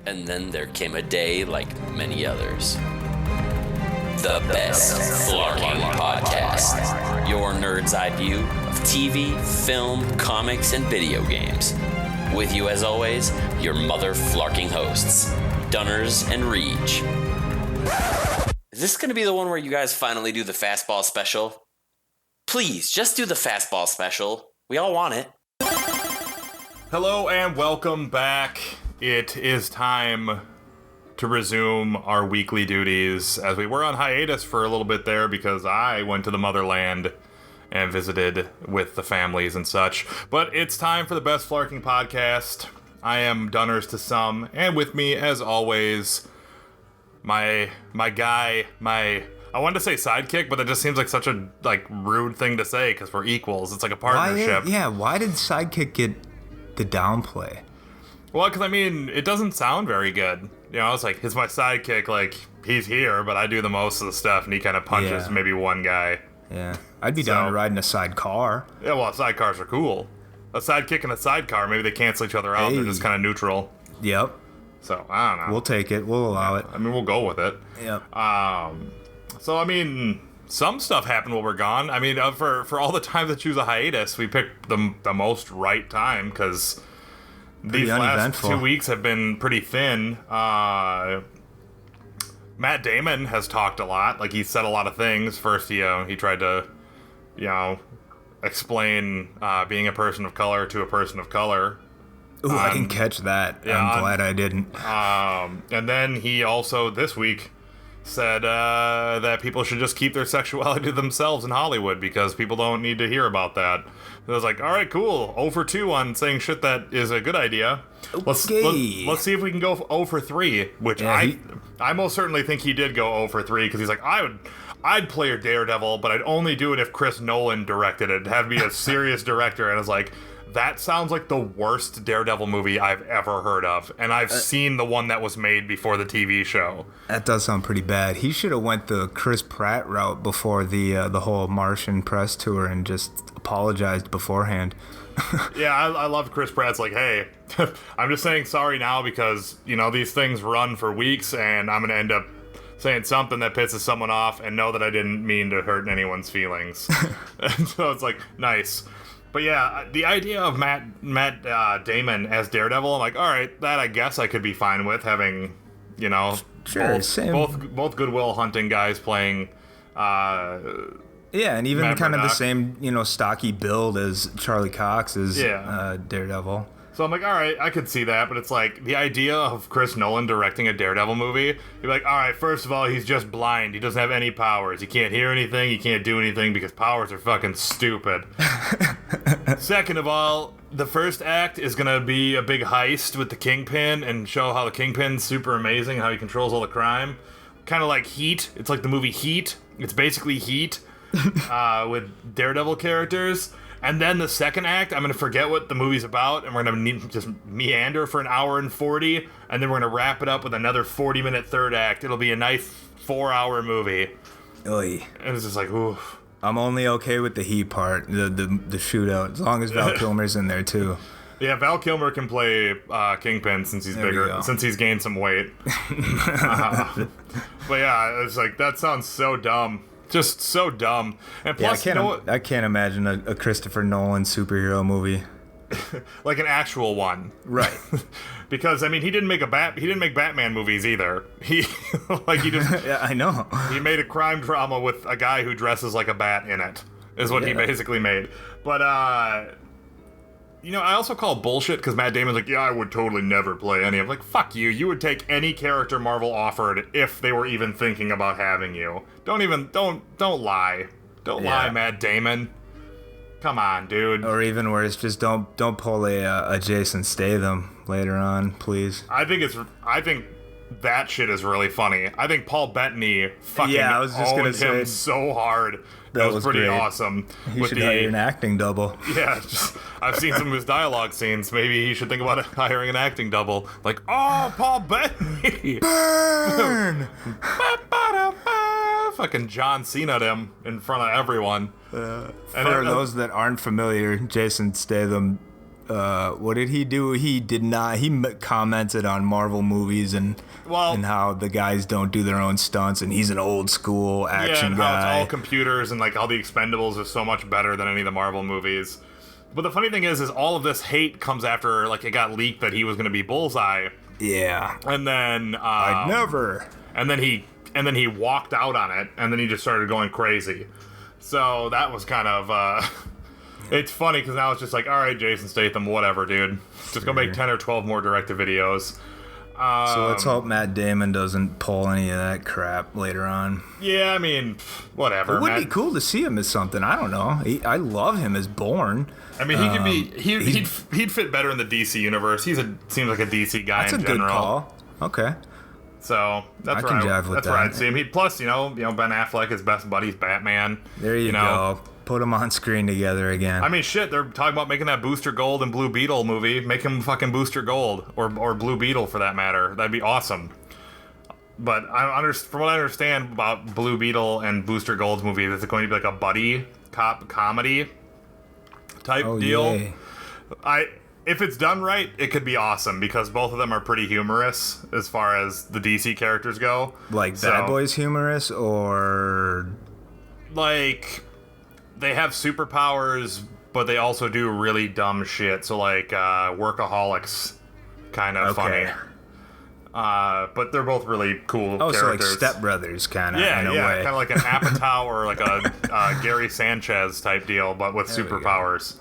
And then there came a day like many others. The Best Flarking Podcast. Your nerd's eye view of TV, film, comics, and video games. With you as always, your mother flarking hosts, Dunners and Reach. Is this going to be the one where you guys finally do the fastball special? Please, just do the fastball special. We all want it. Hello and welcome back. It is time to resume our weekly duties, as we were on hiatus for a little bit there because I went to the motherland and visited with the families and such. But it's time for the Best Flarking Podcast. I am Dunners to some, and with me, as always, my guy, I wanted to say sidekick, but that just seems like such a rude thing to say because we're equals. It's like a partnership. Why did sidekick get the downplay? Well, because, it doesn't sound very good. You know, it's like, it's my sidekick, he's here, but I do the most of the stuff, and he kind of punches maybe one guy. Yeah. I'd be down to ride in a sidecar. Yeah, well, sidecars are cool. A sidekick and a sidecar, maybe they cancel each other out. They're just kind of neutral. Yep. So, I don't know. We'll take it. We'll allow it. We'll go with it. Yep. So, some stuff happened while we're gone. For all the time to choose a hiatus, we picked the most right time, because these last 2 weeks have been pretty thin. Matt Damon has talked a lot. He said a lot of things. First, he tried to, explain being a person of color to a person of color. Ooh, I didn't catch that. Yeah, I'm glad I didn't. And then he also, this week, said that people should just keep their sexuality to themselves in Hollywood because people don't need to hear about that. And I was like, all right, cool. 0 for 2 on saying shit that is a good idea. Let's see if we can go 0 for 3, which I most certainly think he did go 0 for 3 because he's like, I'd play a Daredevil, but I'd only do it if Chris Nolan directed it. It'd have to be a serious director. And I was like, that sounds like the worst Daredevil movie I've ever heard of. And I've seen the one that was made before the TV show. That does sound pretty bad. He should have went the Chris Pratt route before the whole Martian press tour and just apologized beforehand. Yeah, I love Chris Pratt's like, hey, I'm just saying sorry now because, these things run for weeks and I'm going to end up saying something that pisses someone off and know that I didn't mean to hurt anyone's feelings. And so it's like, nice. But yeah, the idea of Matt Damon as Daredevil, I'm like, all right, that I guess I could be fine with having, sure, both Goodwill Hunting guys playing. And even Matt kind Murdock. of the same, stocky build as Charlie Cox as Daredevil. So I'm like, all right, I could see that, but it's like the idea of Chris Nolan directing a Daredevil movie. You're like, all right, first of all, he's just blind. He doesn't have any powers. He can't hear anything. He can't do anything because powers are fucking stupid. Second of all, the first act is going to be a big heist with the Kingpin and show how the Kingpin's super amazing, how he controls all the crime. Kind of like Heat. It's like the movie Heat. It's basically Heat with Daredevil characters. And then the second act, I'm going to forget what the movie's about, and we're going to just meander for an hour and 40, and then we're going to wrap it up with another 40-minute third act. It'll be a nice 4-hour movie. Oy. And it's just like, oof. I'm only okay with the Heat part, the shootout, as long as Val Kilmer's in there, too. Yeah, Val Kilmer can play Kingpin since he's bigger, since he's gained some weight. But yeah, it's like, that sounds so dumb. Just so dumb. And plus, I can't imagine a Christopher Nolan superhero movie. Like an actual one. Right. Because he didn't make Batman movies either. He just yeah, I know. He made a crime drama with a guy who dresses like a bat in it. Is what he basically made. But I also call bullshit because Matt Damon's like, yeah, I would totally never play any. I'm like, fuck you. You would take any character Marvel offered if they were even thinking about having you. Don't lie. Don't lie, Matt Damon. Come on, dude. Or even worse, just don't pull a Jason Statham later on, please. I think that shit is really funny. I think Paul Bettany fucking owned him so hard. That was pretty awesome. He should hire an acting double. Yeah, I've seen some of his dialogue scenes. Maybe he should think about hiring an acting double. Like, oh, Paul Bettany! Burn! Fucking John Cena'd him in front of everyone. For those that aren't familiar, Jason Statham what did he do? He did not. He commented on Marvel movies and how the guys don't do their own stunts, and he's an old school action and guy. How it's all computers, and like all the Expendables is so much better than any of the Marvel movies. But the funny thing is all of this hate comes after like it got leaked that he was going to be Bullseye. Yeah. And then I'd never. And then he walked out on it, and then he just started going crazy. So that was kind of it's funny because now it's just like, all right, Jason Statham, whatever, dude. Just go make 10 or 12 more direct-to-videos. So let's hope Matt Damon doesn't pull any of that crap later on. Yeah, I mean, whatever. It would be cool to see him as something. I don't know. I love him as Bourne. I mean, he could be. He'd fit better in the DC universe. Seems like a DC guy in general. That's a good call. Okay. So that's where I'd see him. Plus, Ben Affleck, his best buddy's Batman. There you go. Put them on screen together again. I mean, shit, they're talking about making that Booster Gold and Blue Beetle movie. Make him fucking Booster Gold, or Blue Beetle for that matter. That'd be awesome. But from what I understand about Blue Beetle and Booster Gold's movie, it's going to be like a buddy cop comedy type deal. Yay. If it's done right, it could be awesome because both of them are pretty humorous as far as the DC characters go. Like Bad Boys humorous, or like they have superpowers, but they also do really dumb shit. So like Workaholics, kind of funny. But they're both really cool characters. So like Step Brothers, kind of. Yeah, in a way. Kind of like an Apatow or like a Gary Sanchez type deal, but with superpowers.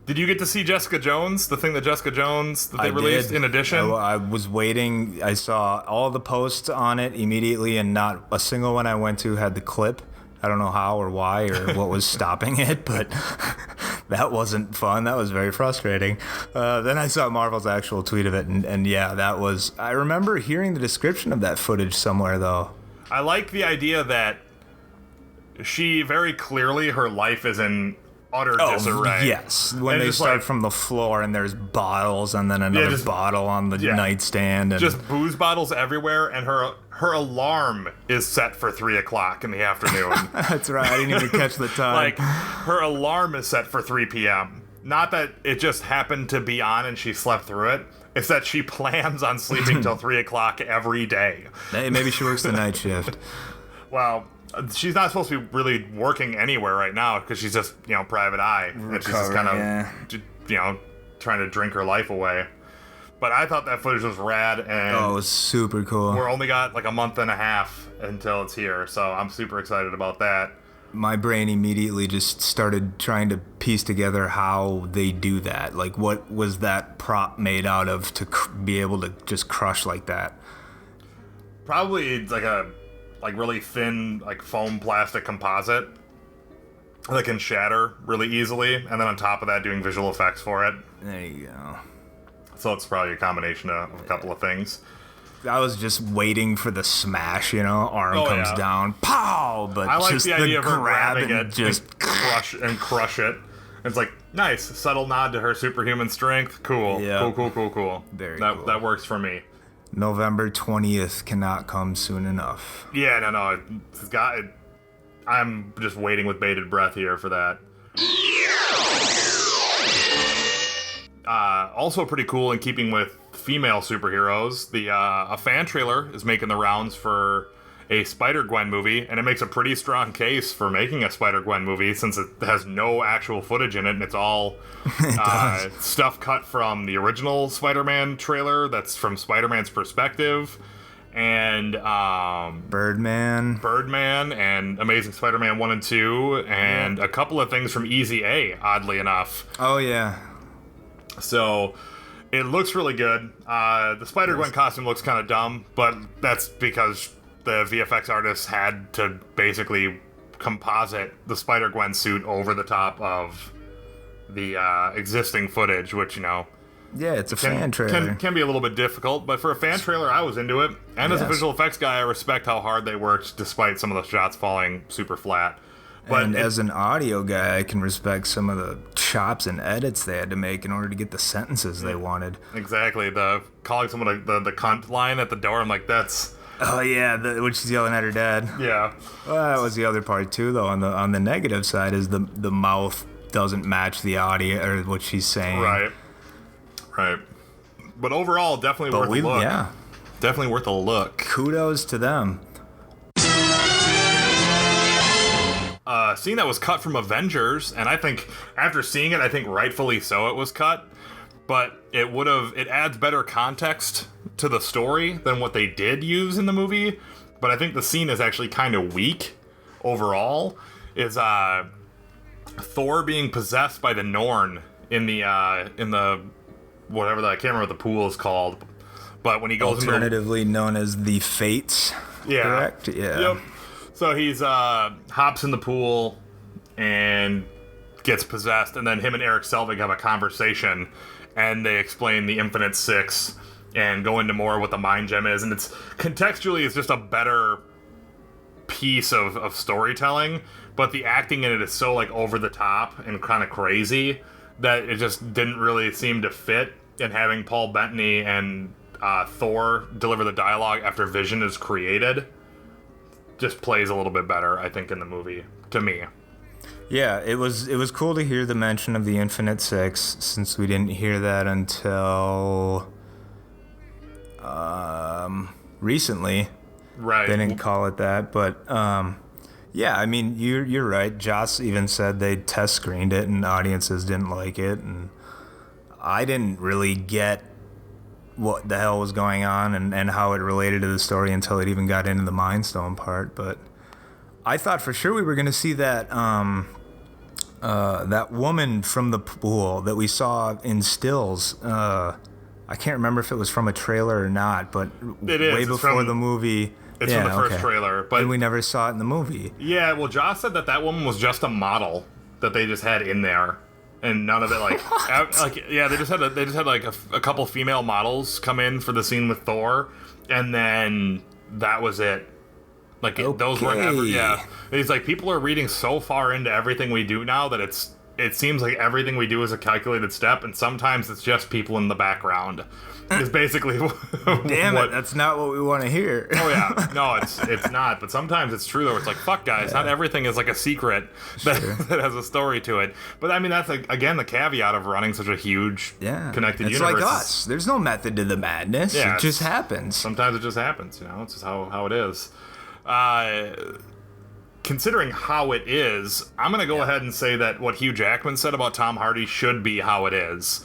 Did you get to see Jessica Jones? The thing that Jessica Jones that they released in addition? I was waiting. I saw all the posts on it immediately, and not a single one I went to had the clip. I don't know how or why or what was stopping it, but that wasn't fun. That was very frustrating. Then I saw Marvel's actual tweet of it, and yeah, that was... I remember hearing the description of that footage somewhere, though. I like the idea that she very clearly, her life is in utter disarray. Yes, when they start from the floor and there's bottles and then another bottle on the nightstand. And just booze bottles everywhere, and her alarm is set for 3 o'clock in the afternoon. That's right, I didn't even catch the time. Like, her alarm is set for 3 p.m. Not that it just happened to be on and she slept through it. It's that she plans on sleeping till 3 o'clock every day. Hey, maybe she works the night shift. Well, she's not supposed to be really working anywhere right now because she's just, private eye. And she's just kind of, trying to drink her life away. But I thought that footage was rad, and it was super cool. We're only got like a month and a half until it's here, so I'm super excited about that. My brain immediately just started trying to piece together how they do that. Like, what was that prop made out of to be able to just crush like that? Probably it's like a really thin foam plastic composite that can shatter really easily, and then on top of that doing visual effects for it. There you go. So it's probably a combination of a couple of things. I was just waiting for the smash, arm comes down, pow! But I like just the idea of her grab grabbing and it, just crush it. It's like, nice, subtle nod to her superhuman strength. Cool, cool. Very cool. That works for me. November 20th cannot come soon enough. Yeah, no, it's got it. I'm just waiting with bated breath here for that. Also pretty cool in keeping with female superheroes, a fan trailer is making the rounds for a Spider-Gwen movie, and it makes a pretty strong case for making a Spider-Gwen movie since it has no actual footage in it, and it's all stuff cut from the original Spider-Man trailer that's from Spider-Man's perspective, and Birdman, and Amazing Spider-Man 1 and 2, and a couple of things from Easy A, oddly enough. Oh, yeah. So it looks really good. The Spider-Gwen costume looks kind of dumb, but that's because the VFX artists had to basically composite the Spider-Gwen suit over the top of the existing footage, which, Yeah, it's a fan trailer. Can be a little bit difficult, but for a fan trailer, I was into it. And as a visual effects guy, I respect how hard they worked despite some of the shots falling super flat. But as an audio guy, I can respect some of the chops and edits they had to make in order to get the sentences they wanted. Exactly. Calling someone the cunt line at the door, I'm like, that's Oh yeah, when she's yelling at her dad. Yeah. Well, that was the other part too, though. On the negative side is the mouth doesn't match the audio or what she's saying. Right. But overall, definitely worth a look. Yeah. Definitely worth a look. Kudos to them. Scene that was cut from Avengers, and I think after seeing it, I think rightfully so it was cut. But it adds better context to the story than what they did use in the movie. But I think the scene is actually kind of weak overall. Is Thor being possessed by the Norn in the whatever I can't remember what the pool is called. But when he goes alternatively known as the Fates. Yeah. Correct? Yeah. Yep. So he's hops in the pool and gets possessed, and then him and Eric Selvig have a conversation, and they explain the Infinite Six and go into more what the Mind Gem is, and it's contextually it's just a better piece of storytelling, but the acting in it is so like over the top and kind of crazy that it just didn't really seem to fit. And having Paul Bettany and Thor deliver the dialogue after Vision is created just plays a little bit better, I think, in the movie, to me. Yeah, it was cool to hear the mention of the Infinite Six, since we didn't hear that until recently. Right. They didn't call it that, but yeah, I mean, you're right. Joss even said they test screened it and audiences didn't like it, and I didn't really get what the hell was going on and how it related to the story until it even got into the Mind Stone part. But I thought for sure we were going to see that that woman from the pool that we saw in stills. I can't remember if it was from a trailer or not, but it is. Way before the movie. It's from the first trailer, but and we never saw it in the movie. Yeah, well, Joss said that woman was just a model that they just had in there. And none of it, they just had like a couple female models come in for the scene with Thor, and then that was it. Like those weren't ever. Yeah, it's like people are reading so far into everything we do now that it seems like everything we do is a calculated step, and sometimes it's just people in the background. Is basically damn it, that's not what we want to hear. Oh yeah, no, it's not. But sometimes it's true though. It's like, fuck guys, not everything is like a secret that has a story to it. But I mean, that's again the caveat of running such a huge connected it's universe. It's like us. There's no method to the madness. Yeah, it just happens. Sometimes it just happens. It's just how it is. Considering how it is, I'm gonna go ahead and say that what Hugh Jackman said about Tom Hardy should be how it is.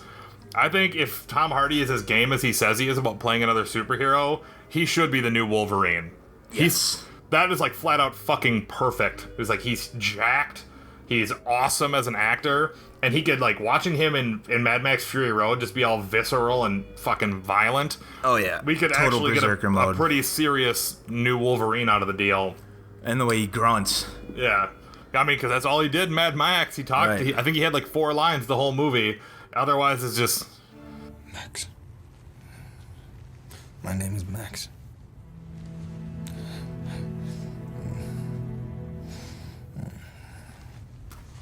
I think if Tom Hardy is as game as he says he is about playing another superhero, he should be the new Wolverine. Yes. That is like flat out fucking perfect. It's like he's jacked, he's awesome as an actor, and he could, like, watching him in Mad Max Fury Road just be all visceral and fucking violent. Oh yeah. We could Total actually get a pretty serious new Wolverine out of the deal. And the way he grunts. Yeah. I mean, because that's all he did in Mad Max. He talked, right. I think he had like 4 lines the whole movie. Otherwise, it's just... Max. My name is Max.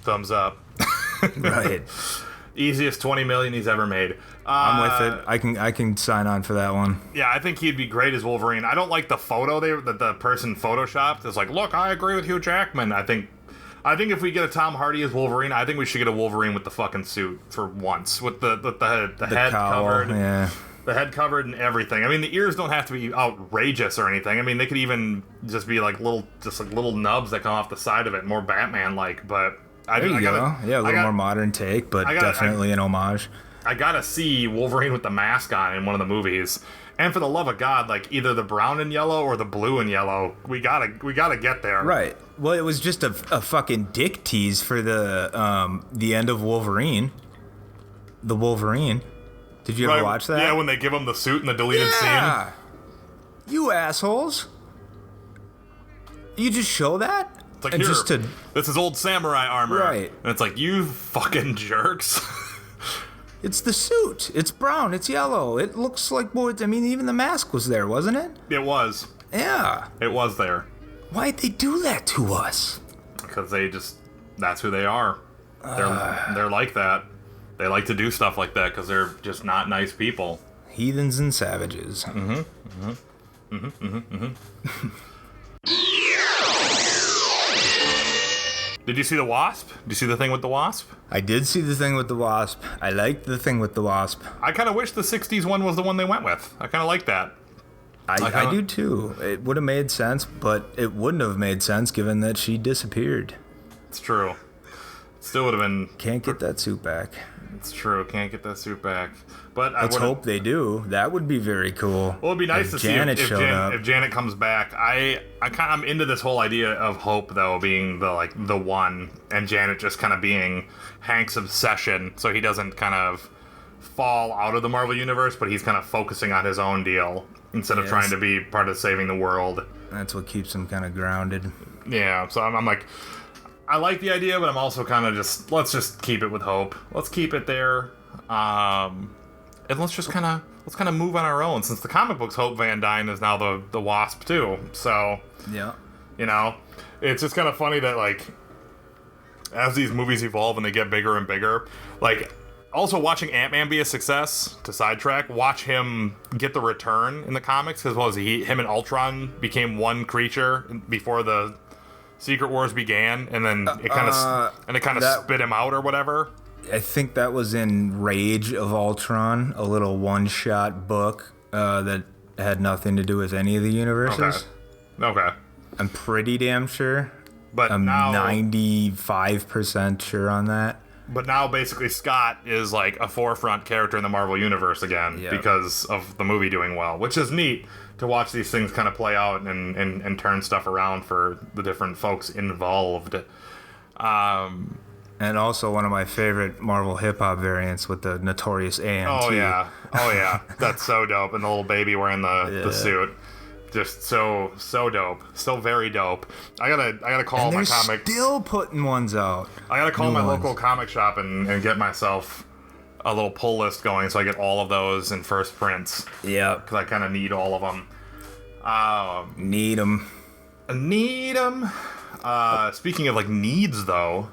Thumbs up. Right. Easiest $20 million he's ever made. I'm with it. I can sign on for that one. Yeah, I think he'd be great as Wolverine. I don't like the photo that the person photoshopped. It's like, look, I agree with Hugh Jackman. I think if we get a Tom Hardy as Wolverine, I think we should get a Wolverine with the fucking suit for once, with the head cowl, covered, yeah, the head covered and everything. I mean, the ears don't have to be outrageous or anything. I mean, they could even just be like little nubs that come off the side of it, more Batman-like. But there you go. Yeah, a little more modern take, but definitely an homage. I gotta see Wolverine with the mask on in one of the movies. And for the love of God, like either the brown and yellow or the blue and yellow, we gotta get there. Right. Well, it was just a fucking dick tease for the end of Wolverine. The Wolverine. Did you ever watch that? Yeah, when they give him the suit in the deleted scene. You assholes. You just show that? It's like, here, this is old samurai armor. Right. And it's like, you fucking jerks. It's the suit. It's brown. It's yellow. It looks like what? I mean, even the mask was there, wasn't it? It was. Yeah. It was there. Why'd they do that to us? Because that's who they are. They're like that. They like to do stuff like that because they're just not nice people. Heathens and savages. Mm-hmm. Mm-hmm. Did you see the Wasp? Did you see the thing with the Wasp? I did see the thing with the Wasp. I liked the thing with the Wasp. I kind of wish the 60s one was the one they went with. I kind of like that. I do too. It would have made sense, but it wouldn't have made sense given that she disappeared. It's true. Still would have been... Can't get that suit back. It's true. Can't get that suit back. But Let's hope they do. That would be very cool. Well, it'd be nice to see if Janet comes back. I'm into this whole idea of Hope though being the one, and Janet just kind of being Hank's obsession, so he doesn't kind of fall out of the Marvel universe, but he's kind of focusing on his own deal instead of trying to be part of saving the world. That's what keeps him kind of grounded. Yeah. So I'm like, I like the idea, but I'm also kind of let's just keep it with Hope. Let's keep it there. And let's kind of move on our own, since the comic books Hope Van Dyne is now the Wasp too. So yeah, it's just kind of funny that as these movies evolve and they get bigger and bigger, also watching Ant-Man be a success, to sidetrack, watch him get the return in the comics, because him and Ultron became one creature before the Secret Wars began, and then it kind of spit him out or whatever. I think that was in Rage of Ultron, a little one-shot book that had nothing to do with any of the universes. Okay. I'm pretty damn sure. But I'm now 95% sure on that. But now basically Scott is a forefront character in the Marvel universe again because of the movie doing well, which is neat to watch these things kind of play out and turn stuff around for the different folks involved. And also one of my favorite Marvel hip-hop variants with the Notorious A.M.T. Oh, yeah. That's so dope. And the little baby wearing the suit. Just so dope. So very dope. I gotta call my comic... still putting ones out. I gotta call my local comic shop and get myself a little pull list going so I get all of those in first prints. Yeah. Because I kind of need all of them. Need them. Speaking of needs, though...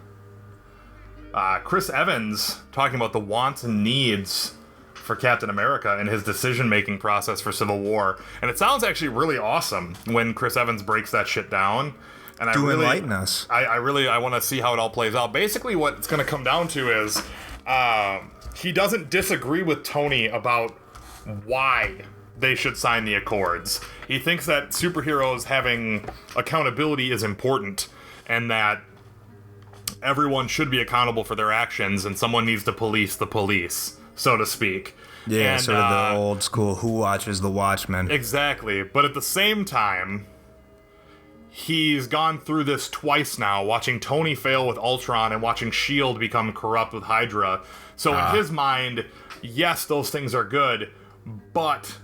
Chris Evans talking about the wants and needs for Captain America and his decision-making process for Civil War. And it sounds actually really awesome when Chris Evans breaks that shit down. And enlighten us. I want to see how it all plays out. Basically, what it's going to come down to is he doesn't disagree with Tony about why they should sign the Accords. He thinks that superheroes having accountability is important, and that everyone should be accountable for their actions, and someone needs to police the police, so to speak. Yeah, and, sort of the old school Who Watches the Watchmen. Exactly. But at the same time, he's gone through this twice now, watching Tony fail with Ultron and watching S.H.I.E.L.D. become corrupt with Hydra. So in his mind, yes, those things are good, but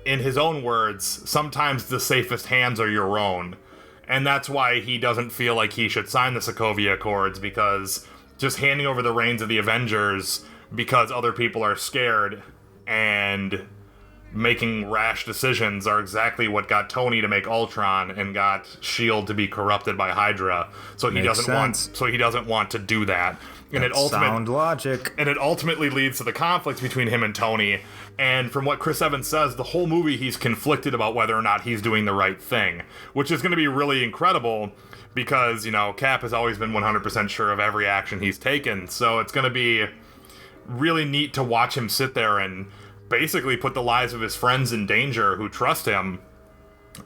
in his own words, sometimes the safest hands are your own. And that's why he doesn't feel like he should sign the Sokovia Accords, because just handing over the reins of the Avengers because other people are scared and making rash decisions are exactly what got Tony to make Ultron and got S.H.I.E.L.D. to be corrupted by Hydra. So he doesn't want to do that. And sound logic. And it ultimately leads to the conflict between him and Tony. And from what Chris Evans says, the whole movie he's conflicted about whether or not he's doing the right thing, which is going to be really incredible because, Cap has always been 100% sure of every action he's taken. So it's going to be really neat to watch him sit there and basically put the lives of his friends in danger who trust him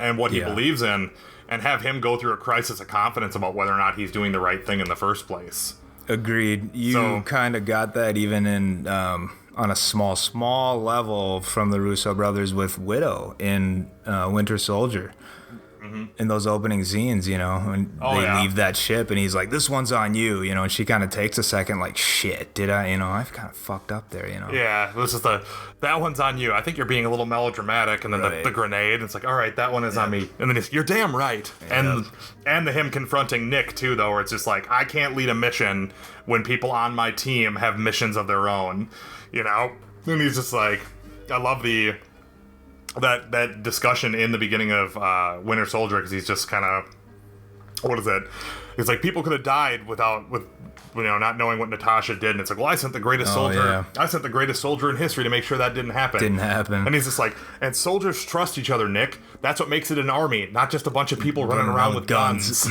and what he believes in, and have him go through a crisis of confidence about whether or not he's doing the right thing in the first place. Agreed. You kind of got that even in on a small level from the Russo brothers with Widow in Winter Soldier. In those opening scenes, when they leave that ship and he's like, this one's on you, and she kind of takes a second like, shit, did I, I've kind of fucked up there, Yeah, this is that one's on you. I think you're being a little melodramatic. And then the grenade, it's like, all right, that one is on me. And then you're damn right. And him confronting Nick too, though, where it's just like, I can't lead a mission when people on my team have missions of their own, And he's just like, I love that discussion in the beginning of Winter Soldier, because he's just kind of what is it? It's like people could have died with not knowing what Natasha did, and it's like, well, I sent the greatest soldier. Yeah. I sent the greatest soldier in history to make sure that didn't happen. And he's just like, and soldiers trust each other, Nick. That's what makes it an army, not just a bunch of people running around with guns.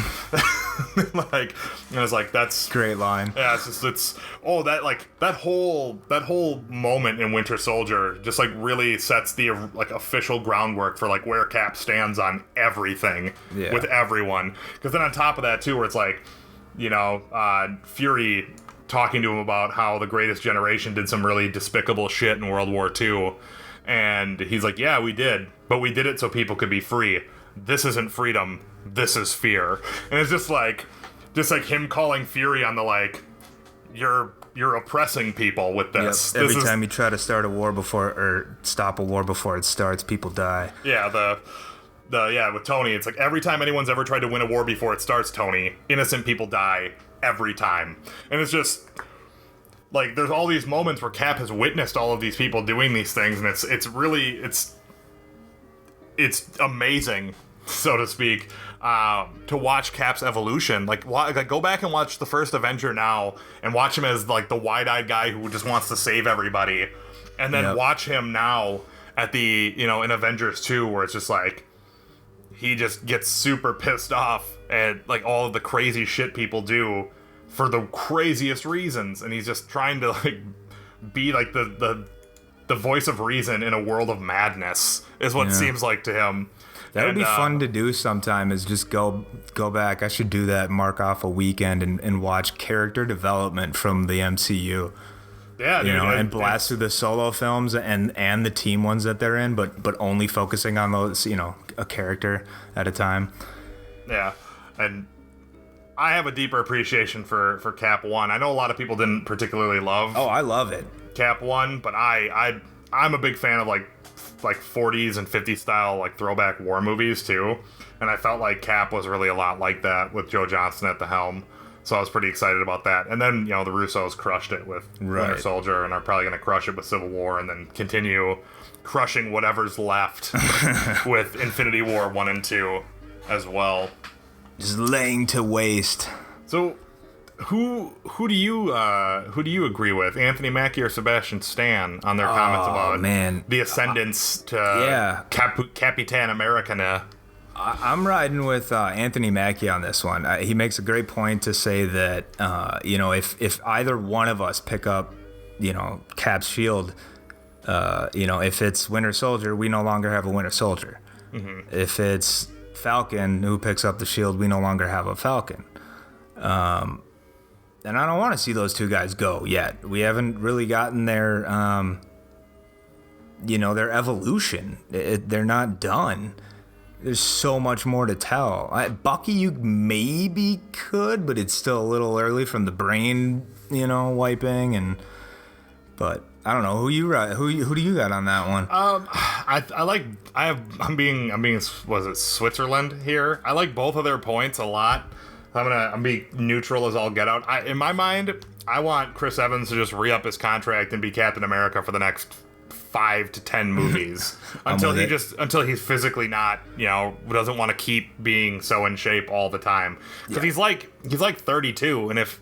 Like, and it's like, that's great line. Yeah, that whole moment in Winter Soldier just like really sets the like official groundwork for like where Cap stands on everything with everyone. Because then on top of that too, where it's like, Fury talking to him about how the Greatest Generation did some really despicable shit in World War II. And he's like, yeah, we did. But we did it so people could be free. This isn't freedom. This is fear. And it's just like him calling Fury on the, like, you're oppressing people with this. Yep. Every time you try to start a war or stop a war before it starts, people die. Yeah, with Tony, it's like every time anyone's ever tried to win a war before it starts, Tony, innocent people die every time. And it's just like there's all these moments where Cap has witnessed all of these people doing these things, and it's amazing, so to speak, to watch Cap's evolution. Like go back and watch the first Avenger now, and watch him as like the wide-eyed guy who just wants to save everybody, and then watch him now at the in Avengers 2, where it's just like he just gets super pissed off at like all of the crazy shit people do for the craziest reasons, and he's just trying to like be like the voice of reason in a world of madness is what it seems like to him. That would be fun to do sometime, is just go back. I should do that, mark off a weekend and watch character development from the MCU. Yeah, dude, and blast through the solo films and the team ones that they're in, but only focusing on those, a character at a time. Yeah, and I have a deeper appreciation for Cap 1. I know a lot of people didn't particularly love. Oh, I love it. Cap 1, but I'm a big fan of like 40s and 50s style like throwback war movies too, and I felt like Cap was really a lot like that with Joe Johnston at the helm. So I was pretty excited about that. And then, the Russos crushed it with Winter Soldier and are probably going to crush it with Civil War, and then continue crushing whatever's left with Infinity War 1 and 2 as well. Just laying to waste. So who do you agree with, Anthony Mackie or Sebastian Stan, on their comments about the ascendance to Capitan America? I'm riding with Anthony Mackie on this one. He makes a great point to say that, if either one of us pick up, Cap's shield, if it's Winter Soldier, we no longer have a Winter Soldier. Mm-hmm. If it's Falcon who picks up the shield, we no longer have a Falcon. And I don't want to see those two guys go yet. We haven't really gotten their, their evolution. They're not done. There's so much more to tell. Bucky, you maybe could, but it's still a little early from the brain, wiping, but I don't know who do you got on that one? I'm being was it Switzerland here? I like both of their points a lot. I'm being neutral as all get out. In my mind, I want Chris Evans to just re-up his contract and be Captain America for the next 5 to 10 movies until he's physically not, doesn't want to keep being so in shape all the time, because he's like 32, and if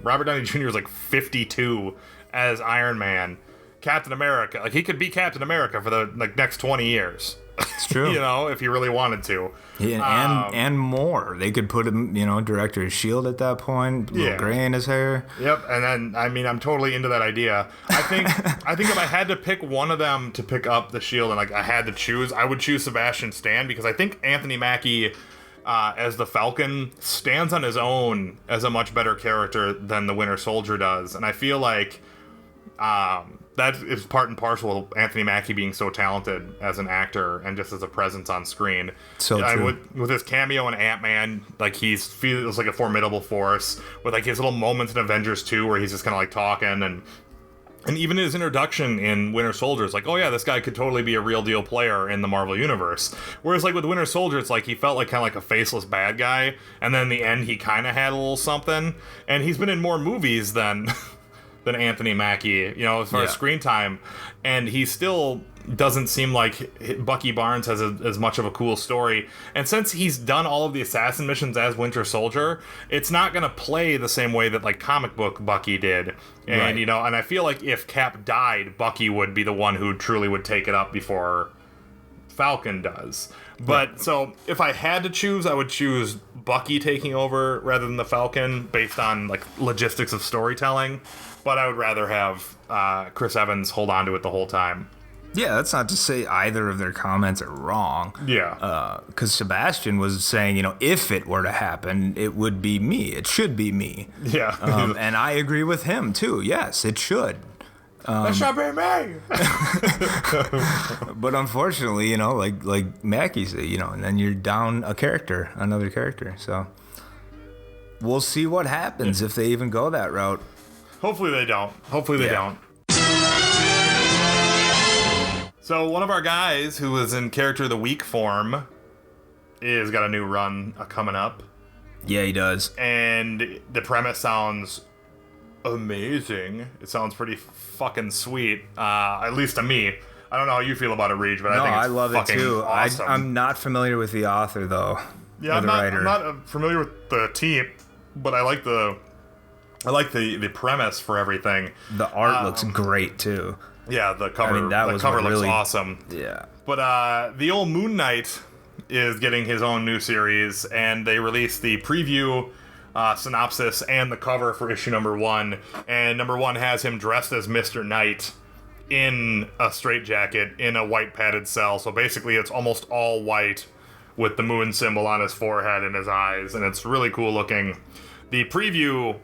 Robert Downey Jr. is like 52 as Iron Man, Captain America, like he could be Captain America for the next 20 years. It's true. If you really wanted to. Yeah, and more. They could put him, director of S.H.I.E.L.D. at that point, little gray in his hair. Yep, and then, I'm totally into that idea. I think if I had to pick one of them to pick up the S.H.I.E.L.D. and I had to choose, I would choose Sebastian Stan, because I think Anthony Mackie as the Falcon stands on his own as a much better character than the Winter Soldier does, and I feel like that is part and parcel of Anthony Mackie being so talented as an actor and just as a presence on screen. So true. With his cameo in Ant-Man, he feels like a formidable force. With his little moments in Avengers 2 where he's just kind of talking, and even his introduction in Winter Soldier, it's like, oh yeah, this guy could totally be a real deal player in the Marvel Universe. Whereas with Winter Soldier, it's he felt like kind of like a faceless bad guy, and then in the end he kind of had a little something. And he's been in more movies than Anthony Mackie, as far as screen time, and he's still doesn't seem like Bucky Barnes has as much of a cool story. And since he's done all of the assassin missions as Winter Soldier, it's not going to play the same way that like comic book Bucky did. And, Right. you know, and I feel like if Cap died, Bucky would be the one who truly would take it up before Falcon does. But so if I had to choose, I would choose Bucky taking over rather than the Falcon based on like logistics of storytelling. But I would rather have Chris Evans hold on to it the whole time. Yeah, that's not to say either of their comments are wrong. Yeah. Because Sebastian was saying, you know, if it were to happen, it would be me. It should be me. Yeah. And I agree with him, too. Yes, it should. That should be me! But unfortunately, you know, like Mackie said, you know, and then you're down another character. So we'll see what happens if they even go that route. Hopefully they don't. So one of our guys who was in Character of the Week form is got a new run coming up. Yeah, he does. And the premise sounds amazing. It sounds pretty fucking sweet, at least to me. I don't know how you feel about it, Reach, but I think it's I love it fucking too. awesome. I'm not familiar with the author though. Yeah, I'm not familiar with the team, but I like the premise for everything. The art looks great too. Yeah, the cover. I mean, the cover looks awesome. Yeah. But the old Moon Knight is getting his own new series, and they released the preview synopsis and the cover for issue number 1. And number 1 has him dressed as Mr. Knight in a straitjacket in a white padded cell. So basically, it's almost all white with the moon symbol on his forehead and his eyes, and it's really cool looking. The preview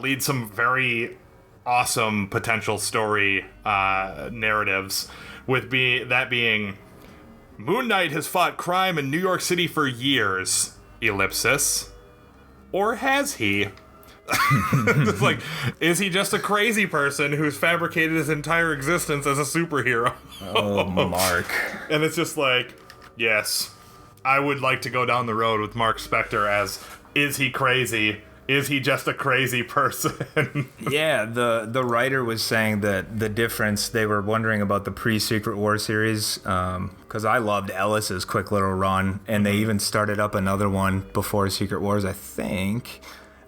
leads some very awesome potential story narratives, with being Moon Knight has fought crime in New York City for years, ellipsis. Or has he? It's like, is he just a crazy person who's fabricated his entire existence as a superhero? Oh, Mark. And it's just like, yes, I would like to go down the road with Mark Spector as, is he crazy? Is he just a crazy person? Yeah, the writer was saying that the difference, they were wondering about the pre-Secret War series, because I loved Ellis's quick little run, and they even started up another one before Secret Wars, I think.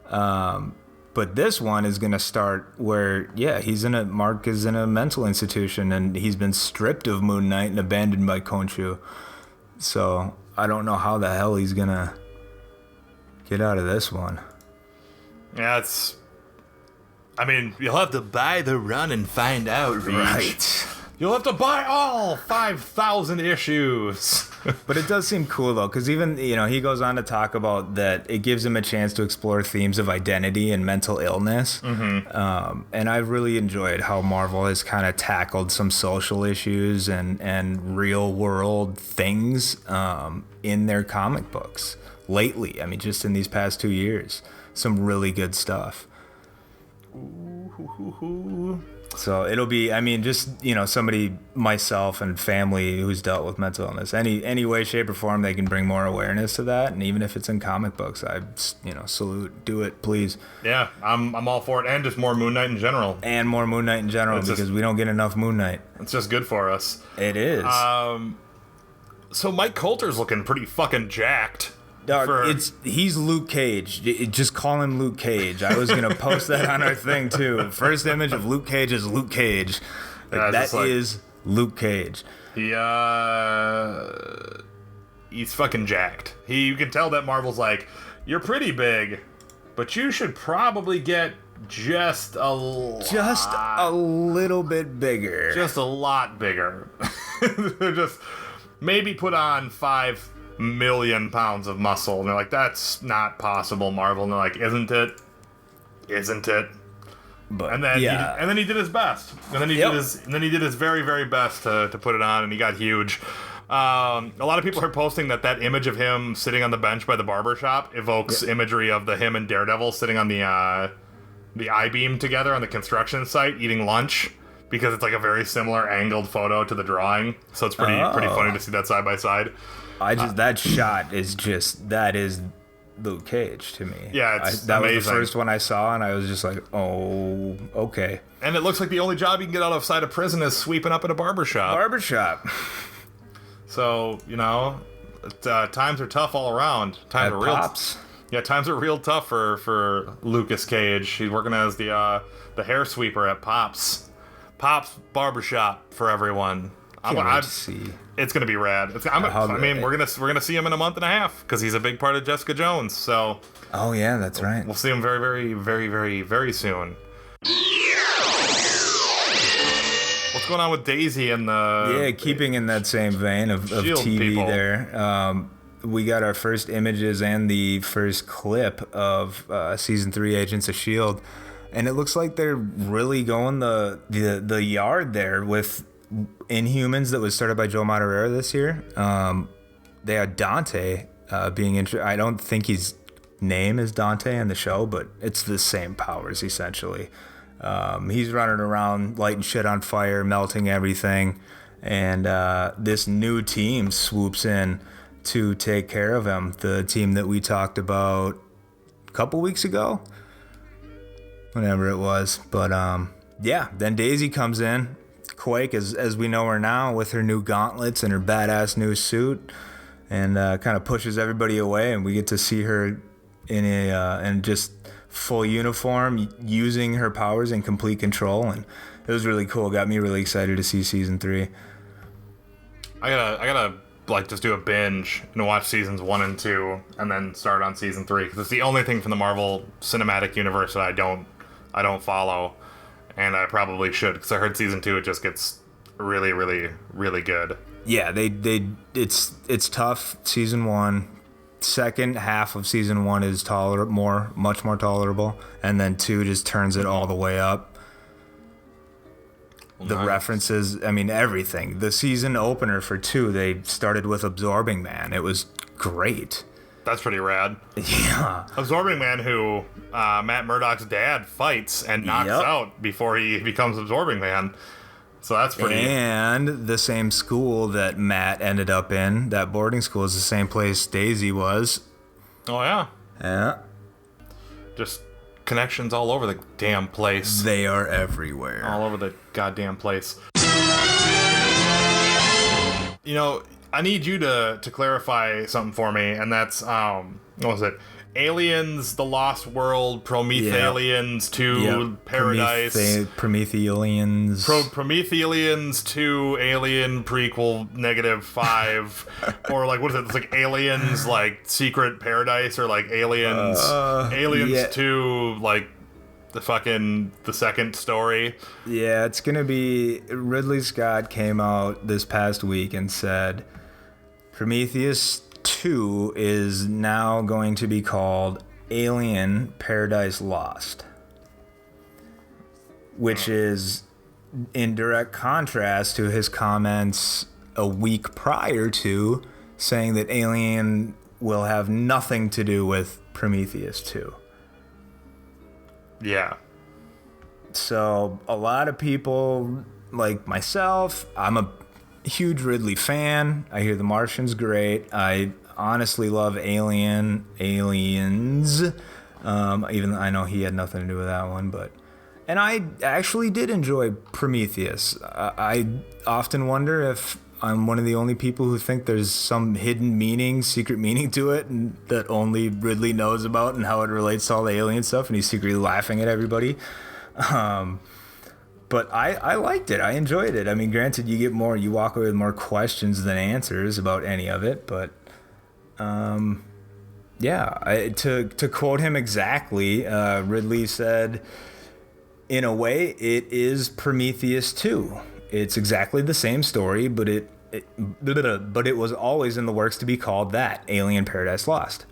But this one is going to start where, yeah, Mark is in a mental institution, and he's been stripped of Moon Knight and abandoned by Khonshu. So I don't know how the hell he's going to get out of this one. Yeah, I mean, you'll have to buy the run and find out, Reach. Right. You'll have to buy all 5,000 issues. But it does seem cool, though, because even, you know, he goes on to talk about that it gives him a chance to explore themes of identity and mental illness. Mm-hmm. And I've really enjoyed how Marvel has kind of tackled some social issues and real-world things in their comic books lately. I mean, just in these past 2 years. Some really good stuff. So it'll be, I mean, just, you know, somebody, myself and family who's dealt with mental illness, any way, shape, or form they can bring more awareness to that. And even if it's in comic books, I, you know, salute, do it, please. Yeah, I'm all for it. And just more Moon Knight in general. And more Moon Knight in general, because we don't get enough Moon Knight. It's just good for us. It is. So Mike Coulter's looking pretty fucking jacked. Dog, he's Luke Cage. Just call him Luke Cage. I was gonna post that on our thing too. First image of Luke Cage is Luke Cage. That is Luke Cage. He's fucking jacked. You can tell that Marvel's like, you're pretty big, but you should probably get just a little bit bigger. Just a lot bigger. Just maybe put on 5 million pounds of muscle, and they're like, that's not possible, Marvel. And they're like, isn't it? But and then he did his best, and then he did his very, very best to put it on, and he got huge. A lot of people are posting that image of him sitting on the bench by the barber shop evokes imagery of him and Daredevil sitting on the I-beam together on the construction site eating lunch, because it's like a very similar angled photo to the drawing. So it's pretty funny to see that side by side. That shot is Luke Cage to me. Yeah, it's that amazing. was the first one I saw, and I was just like, oh, okay. And it looks like the only job you can get outside of prison is sweeping up at a barbershop. So, times are tough all around. Times are real. Pops. Yeah, times are real tough for Lucas Cage. He's working as the hair sweeper at Pops barbershop for everyone. Can't wait to see. It's gonna be rad. We're gonna see him in a month and a half because he's a big part of Jessica Jones. So. Oh yeah, that's right. We'll see him very, very, very, very, very soon. What's going on with Daisy and the... Yeah, keeping in that same vein of TV people. there. We got our first images and the first clip of Season 3 Agents of S.H.I.E.L.D. And it looks like they're really going the yard there with Inhumans that was started by Joe Madureira this year. They had Dante being... I don't think his name is Dante in the show, but it's the same powers, essentially. He's running around lighting shit on fire, melting everything, and this new team swoops in to take care of him. The team that we talked about a couple weeks ago, whenever it was. But then Daisy comes in, Quake as we know her now, with her new gauntlets and her badass new suit, and kind of pushes everybody away, and we get to see her in a just full uniform, using her powers in complete control, and it was really cool. Got me really excited to see season 3. I gotta just do a binge and watch seasons 1 and 2, and then start on season 3 because it's the only thing from the Marvel Cinematic Universe that I don't follow, and I probably should because I heard season 2 it just gets really, really, really good. Yeah, it's tough. Season 1. Second half of season 1 is much more tolerable, and then 2 just turns it all the way up. The references, everything. The season opener for 2, they started with Absorbing Man. It was great. That's pretty rad. Yeah. Absorbing Man, who Matt Murdock's dad fights and knocks out before he becomes Absorbing Man. So that's pretty... And the same school that Matt ended up in, that boarding school, is the same place Daisy was. Oh, yeah? Yeah. Just connections all over the damn place. They are everywhere. All over the goddamn place. I need you to clarify something for me, and that's, what was it? Aliens, The Lost World, Promethaliens 2, Paradise. Promethaliens. Promethaliens 2, Alien prequel -5. Or what is it? It's like Aliens, Secret Paradise, or Aliens. Aliens 2, the second story. Yeah, it's gonna be... Ridley Scott came out this past week and said Prometheus 2 is now going to be called Alien Paradise Lost, which is in direct contrast to his comments a week prior to saying that Alien will have nothing to do with Prometheus 2. Yeah. So a lot of people, like myself, I'm a huge Ridley fan. I hear The Martian's great. I honestly love Aliens. Even I know he had nothing to do with that one, and I actually did enjoy Prometheus. I often wonder if I'm one of the only people who think there's some hidden meaning, secret meaning to it, and that only Ridley knows about, and how it relates to all the alien stuff, and he's secretly laughing at everybody. But I liked it. I enjoyed it. Granted, you walk away with more questions than answers about any of it, but to quote him exactly, Ridley said, in a way, it is Prometheus 2. It's exactly the same story, but it was always in the works to be called that, Alien Paradise Lost.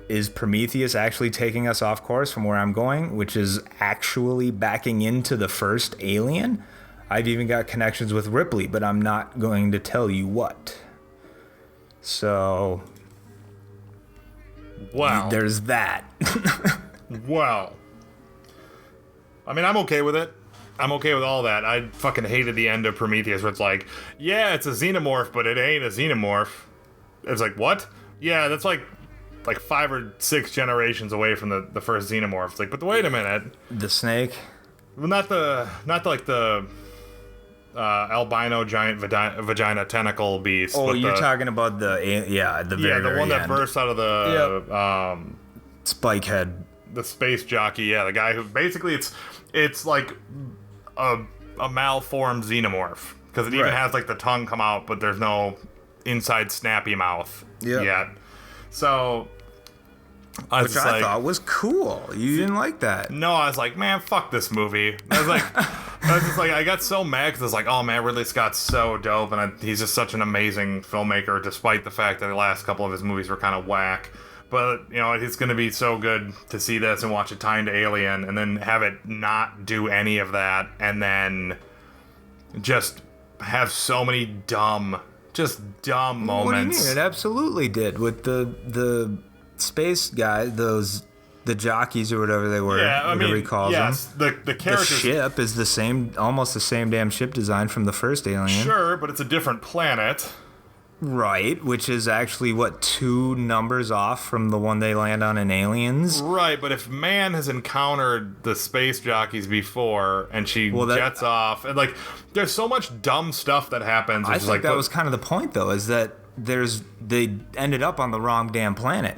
Is Prometheus actually taking us off course from where I'm going, which is actually backing into the first Alien? I've even got connections with Ripley, but I'm not going to tell you what. So... Wow. There's that. Wow. I'm okay with it. I'm okay with all that. I fucking hated the end of Prometheus where it's it's a xenomorph, but it ain't a xenomorph. It's what? Yeah, that's like 5 or 6 generations away from the first xenomorph. It's like, but wait a minute. The snake? Well, not like the albino giant vagina tentacle beast. Oh, you're talking about the one that bursts out of the spike head. The space jockey. Yeah, the guy who basically it's like a malformed xenomorph because it even has like the tongue come out, but there's no inside snappy mouth yet. So I thought was cool. You didn't like that? No, I was like, man, fuck this movie. I was just like, I got so mad because I was like, oh man, Ridley Scott's so dope, and he's just such an amazing filmmaker, despite the fact that the last couple of his movies were kind of whack. But, you know, it's going to be so good to see this and watch it tie into Alien and then have it not do any of that and then just have so many dumb moments. What do you mean? It absolutely did with the space guy, the jockeys or whatever they were. Yeah, I mean, he calls them. The characters. The ship is the same, almost the same damn ship design from the first Alien. Sure, but it's a different planet. Right, which is actually, 2 numbers off from the one they land on in Aliens? Right, but if Man has encountered the space jockeys before, and she jets off, and, like, there's so much dumb stuff that happens. I think that was kind of the point, though, is that they ended up on the wrong damn planet.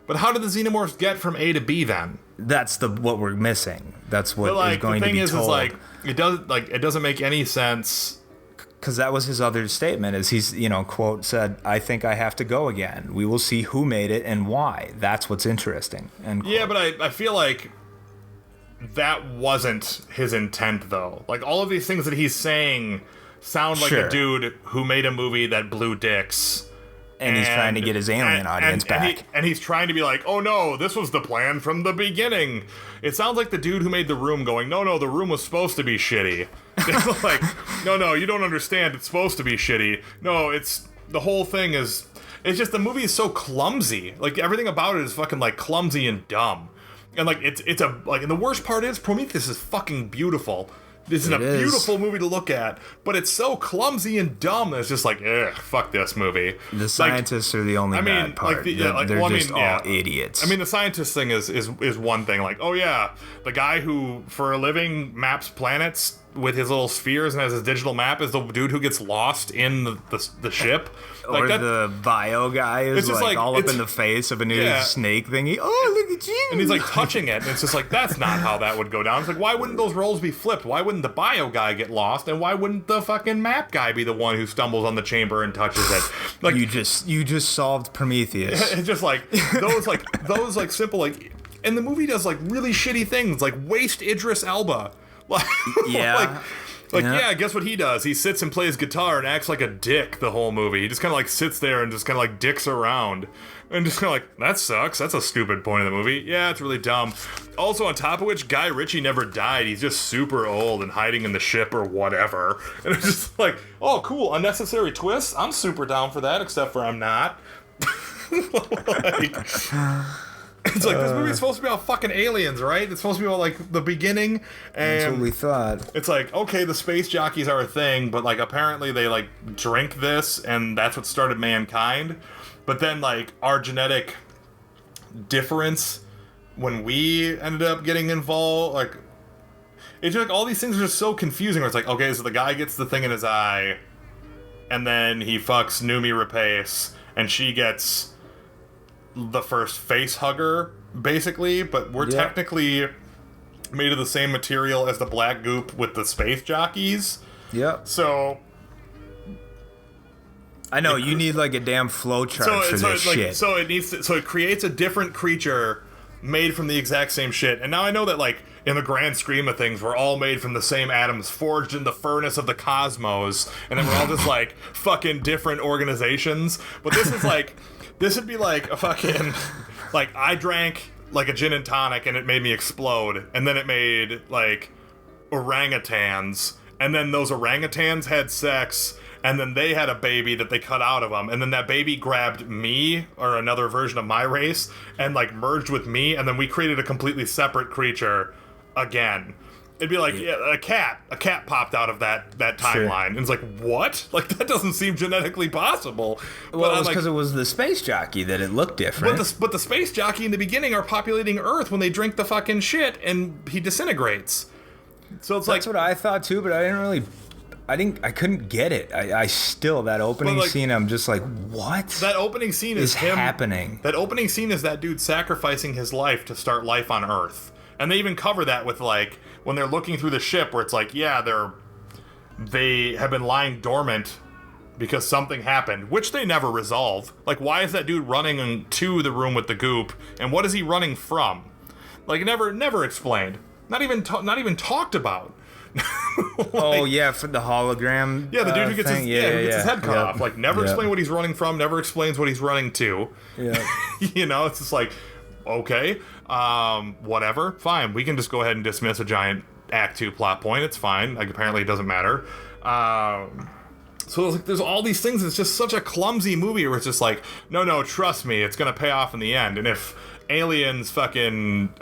But how did the xenomorphs get from A to B, then? That's what we're missing. That's what is going to be told. The thing is, it doesn't make any sense. Because that was his other statement, is he's, quote, said, I think I have to go again. We will see who made it and why. That's what's interesting. End quote. Yeah, but I feel like that wasn't his intent, though. Like, all of these things that he's saying sound like a dude who made a movie that blew dicks. And he's trying to get his alien audience back. And he's trying to be like, oh no, this was the plan from the beginning. It sounds like the dude who made The Room going, no, the room was supposed to be shitty. Like, no, you don't understand. It's supposed to be shitty. No, the whole thing is, it's just the movie is so clumsy. Like, everything about it is fucking, like, clumsy and dumb. And, like, and the worst part is, Prometheus is fucking beautiful. This is a beautiful movie to look at, but it's so clumsy and dumb that it's just like, ugh, fuck this movie. The scientists are the only bad part. They're just all idiots. I mean, the scientist thing is one thing. Like, oh yeah, the guy who, for a living, maps planets with his little spheres and has his digital map is the dude who gets lost in the ship. Or the bio guy is like all up in the face of a new snake thingy. Oh, look at you! And he's like touching it, and it's just like, that's not how that would go down. It's like, why wouldn't those roles be flipped? Why wouldn't the bio guy get lost, and why wouldn't the fucking map guy be the one who stumbles on the chamber and touches it? Like, you just solved Prometheus. It's just like those simple and the movie does like really shitty things, like waste Idris Elba. Guess what he does? He sits and plays guitar and acts like a dick the whole movie. He just kind of like sits there and just kind of like dicks around. And just kind of like, that sucks. That's a stupid point of the movie. Yeah, it's really dumb. Also, on top of which, Guy Ritchie never died. He's just super old and hiding in the ship or whatever. And it's just like, oh, cool, unnecessary twist? I'm super down for that, except for I'm not. It's like, this movie's supposed to be about fucking aliens, right? It's supposed to be about, like, the beginning, and that's what we thought. It's like, okay, the space jockeys are a thing, but, like, apparently they, like, drink this, and that's what started mankind. But then, like, our genetic difference, when we ended up getting involved, like, it's just, like, all these things are just so confusing, where it's like, okay, so the guy gets the thing in his eye, and then he fucks Noomi Rapace, and she gets the first face hugger, basically, but we're technically made of the same material as the black goop with the space jockeys. Yep. So I know you need like a damn flowchart for this shit. So it creates a different creature made from the exact same shit. And now I know that, like, in the grand scheme of things, we're all made from the same atoms, forged in the furnace of the cosmos, and then we're all just like fucking different organizations. But this is like, this would be like a fucking, like, I drank like a gin and tonic and it made me explode, and then it made like orangutans, and then those orangutans had sex, and then they had a baby that they cut out of them, and then that baby grabbed me, or another version of my race, and like merged with me, and then we created a completely separate creature again. It'd be like a cat popped out of that timeline, and it's like, what? Like, that doesn't seem genetically possible. Well, it was because it was the space jockey that it looked different. But the space jockey in the beginning are populating Earth when they drink the fucking shit, and he disintegrates. So it's that's what I thought too, but I couldn't get it. I still, that opening scene, I'm just like, what? That opening scene is him happening. That opening scene is that dude sacrificing his life to start life on Earth. And they even cover that with, like, when they're looking through the ship, where it's like, yeah, they have been lying dormant because something happened, which they never resolve. Like, why is that dude running to the room with the goop, and what is he running from? Like, never explained. Not even talked about. Like, for the hologram. Yeah, the dude who gets his head cut off. Like, never explain what he's running from. Never explains what he's running to. Yeah, it's just like, okay, whatever, fine. We can just go ahead and dismiss a giant Act 2 plot point. It's fine. Like, apparently it doesn't matter. So there's all these things. It's just such a clumsy movie where it's just like, no, trust me, it's gonna pay off in the end. And if Aliens fucking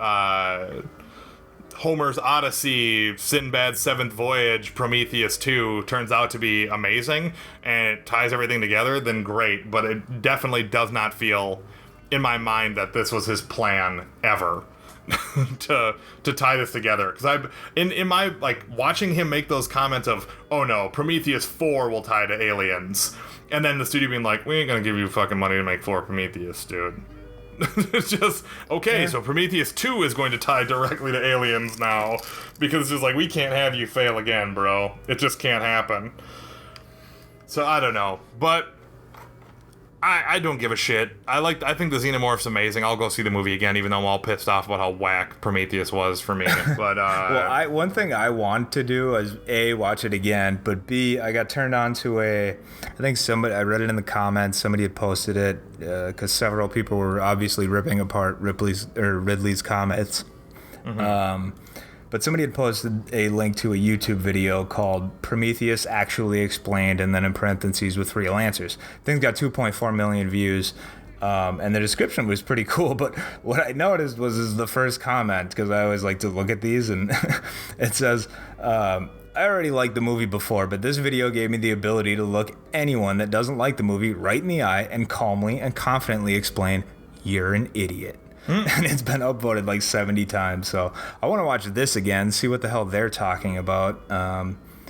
Homer's Odyssey, Sinbad's Seventh Voyage, Prometheus 2 turns out to be amazing and it ties everything together, then great. But it definitely does not feel in my mind that this was his plan ever to tie this together. Because I've in my, like, watching him make those comments of, oh no, Prometheus 4 will tie to Aliens, and then the studio being like, we ain't gonna give you fucking money to make 4 Prometheus, dude. It's just, okay, so Prometheus 2 is going to tie directly to Aliens now, because it's just like, we can't have you fail again, bro. It just can't happen. So I don't know, but I don't give a shit. I think the Xenomorph's amazing. I'll go see the movie again, even though I'm all pissed off about how whack Prometheus was for me. But well, one thing I want to do is A, watch it again, but B, I got turned on to I read it in the comments. Somebody had posted it because several people were obviously ripping apart Ridley's comments. Mm-hmm. But somebody had posted a link to a YouTube video called Prometheus Actually Explained, and then in parentheses with real answers. Thing's got 2.4 million views, and the description was pretty cool. But what I noticed was the first comment, because I always like to look at these, and it says, I already liked the movie before, but this video gave me the ability to look anyone that doesn't like the movie right in the eye and calmly and confidently explain, you're an idiot. And it's been upvoted like 70 times, so I want to watch this again, see what the hell they're talking about,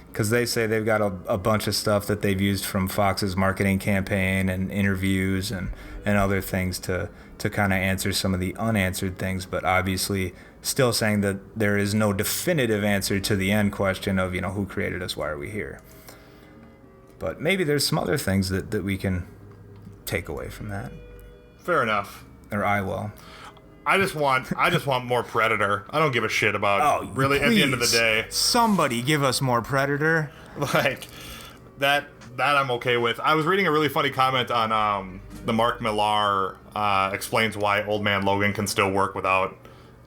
because they say they've got a bunch of stuff that they've used from Fox's marketing campaign and interviews and other things to kind of answer some of the unanswered things, but obviously still saying that there is no definitive answer to the end question of, who created us, why are we here? But maybe there's some other things that we can take away from that. Fair enough. Or I will. I just want more Predator. I don't give a shit about really, at the end of the day. Somebody give us more Predator. Like that I'm okay with. I was reading a really funny comment on the Mark Millar explains why Old Man Logan can still work without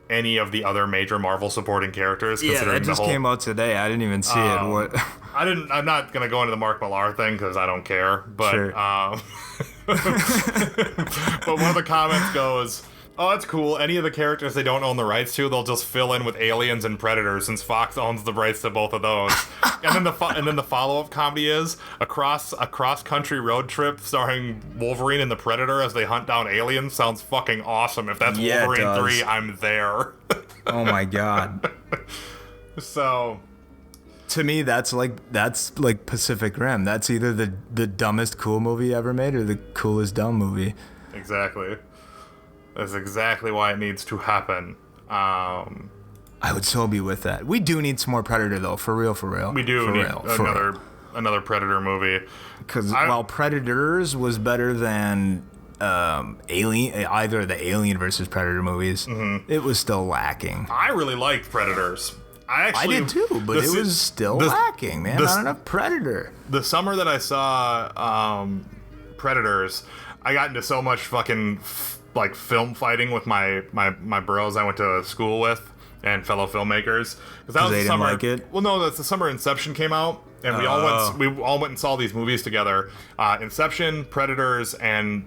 any of the other major Marvel supporting characters. Yeah, that just came out today. I didn't even see it. What? I'm not gonna go into the Mark Millar thing because I don't care. But sure. But one of the comments goes, oh, that's cool. Any of the characters they don't own the rights to, they'll just fill in with aliens and predators since Fox owns the rights to both of those. And then the follow-up comedy is a cross-country road trip starring Wolverine and the Predator as they hunt down aliens. Sounds fucking awesome. If that's Wolverine 3, I'm there. Oh my god. So to me, that's like Pacific Rim. That's either the dumbest cool movie ever made or the coolest dumb movie. Exactly. That's exactly why it needs to happen. I would so be with that. We do need some more Predator, though. For real. We do need another Predator movie. Because while Predators was better than either the Alien versus Predator movies, it was still lacking. I really liked Predators. I did too, but it was still lacking, man. Not enough Predator. The summer that I saw Predators, I got into so much fucking like film fighting with my bros I went to school with and fellow filmmakers, because that was the summer. Didn't like it? Well, no, that's the summer Inception came out, and we all went and saw these movies together. Inception, Predators, and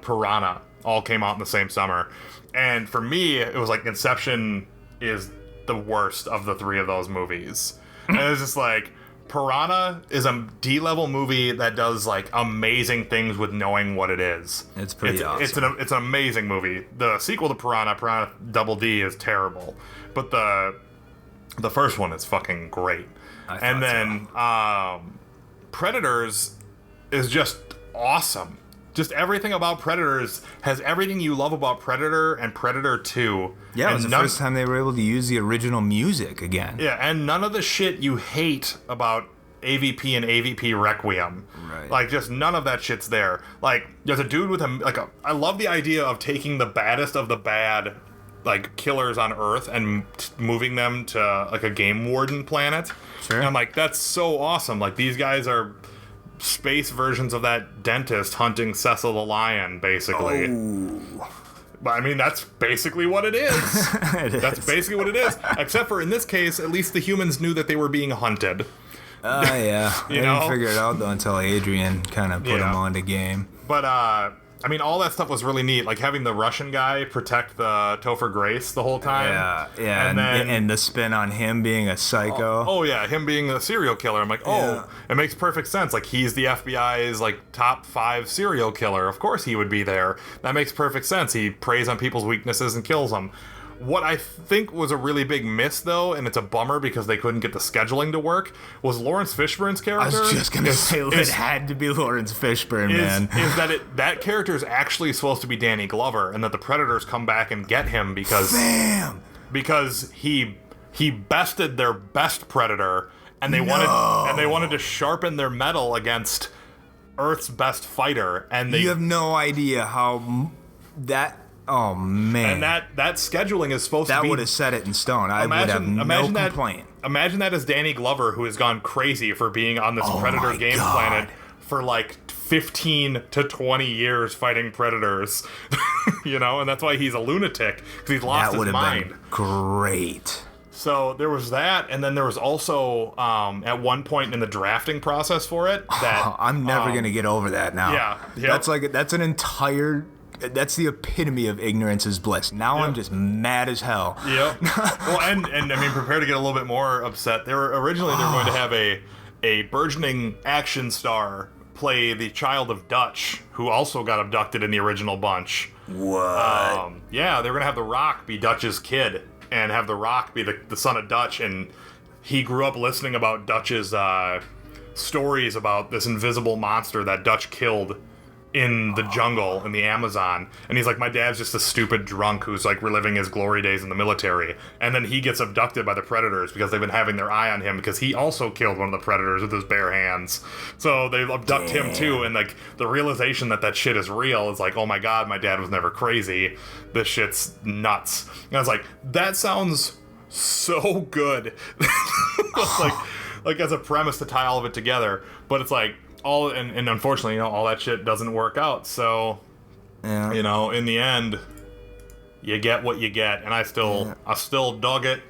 Piranha all came out in the same summer. And for me, it was like Inception is the worst of the three of those movies. And it's just like, Piranha is a D-level movie that does like amazing things with knowing what it is. It's pretty awesome. It's an amazing movie. The sequel to Piranha Double D, is terrible, but the first one is fucking great. And then Predators is just awesome. Just everything about Predators has everything you love about Predator and Predator 2. Yeah, it was the first time they were able to use the original music again. Yeah, and none of the shit you hate about AVP and AVP Requiem. Right. Like, just none of that shit's there. Like, there's a dude with I love the idea of taking the baddest of the bad, like, killers on Earth and moving them to, like, a game warden planet. Sure. And I'm like, that's so awesome. Like, these guys are space versions of that dentist hunting Cecil the Lion, basically. Oh. But I mean, that's basically what it is. That's basically what it is. Except for in this case, at least the humans knew that they were being hunted. Yeah. I didn't figure it out though until Adrian kind of put him on the game. But I mean, all that stuff was really neat. Like having the Russian guy protect the Topher Grace the whole time. Yeah. And the spin on him being a psycho. Oh yeah, him being a serial killer. I'm like, it makes perfect sense. Like he's the FBI's like top 5 serial killer. Of course he would be there. That makes perfect sense. He preys on people's weaknesses and kills them. What I think was a really big miss, though, and it's a bummer because they couldn't get the scheduling to work, was Lawrence Fishburne's character. I was just gonna say it had to be Lawrence Fishburne, man. Is that character is actually supposed to be Danny Glover, and that the Predators come back and get him because he bested their best Predator, and they wanted to sharpen their metal against Earth's best fighter, and you have no idea how that. Oh man! And that scheduling is supposed to be. That would have set it in stone. I would have no complaint. Imagine that as Danny Glover, who has gone crazy for being on this Predator game planet for like 15 to 20 years fighting Predators. And that's why he's a lunatic, because he's lost his mind. Been great. So there was that, and then there was also at one point in the drafting process for it that I'm never gonna get over that now. Yeah, yep. That's an entire. That's the epitome of ignorance is bliss. Now I'm just mad as hell. Yep. Well, and I mean, prepare to get a little bit more upset. They were going to have a burgeoning action star play the child of Dutch, who also got abducted in the original bunch. What? Yeah, they were going to have The Rock be Dutch's kid, and have The Rock be the son of Dutch, and he grew up listening about Dutch's stories about this invisible monster that Dutch killed in the jungle in the Amazon, and he's like, my dad's just a stupid drunk who's like reliving his glory days in the military, and then he gets abducted by the Predators because they've been having their eye on him because he also killed one of the Predators with his bare hands. So they abduct him too, and like the realization that shit is real is like, oh my god, my dad was never crazy, this shit's nuts. And I was like, that sounds so good. like as a premise to tie all of it together, but it's like and unfortunately, all that shit doesn't work out. So, in the end, you get what you get, and I still dug it.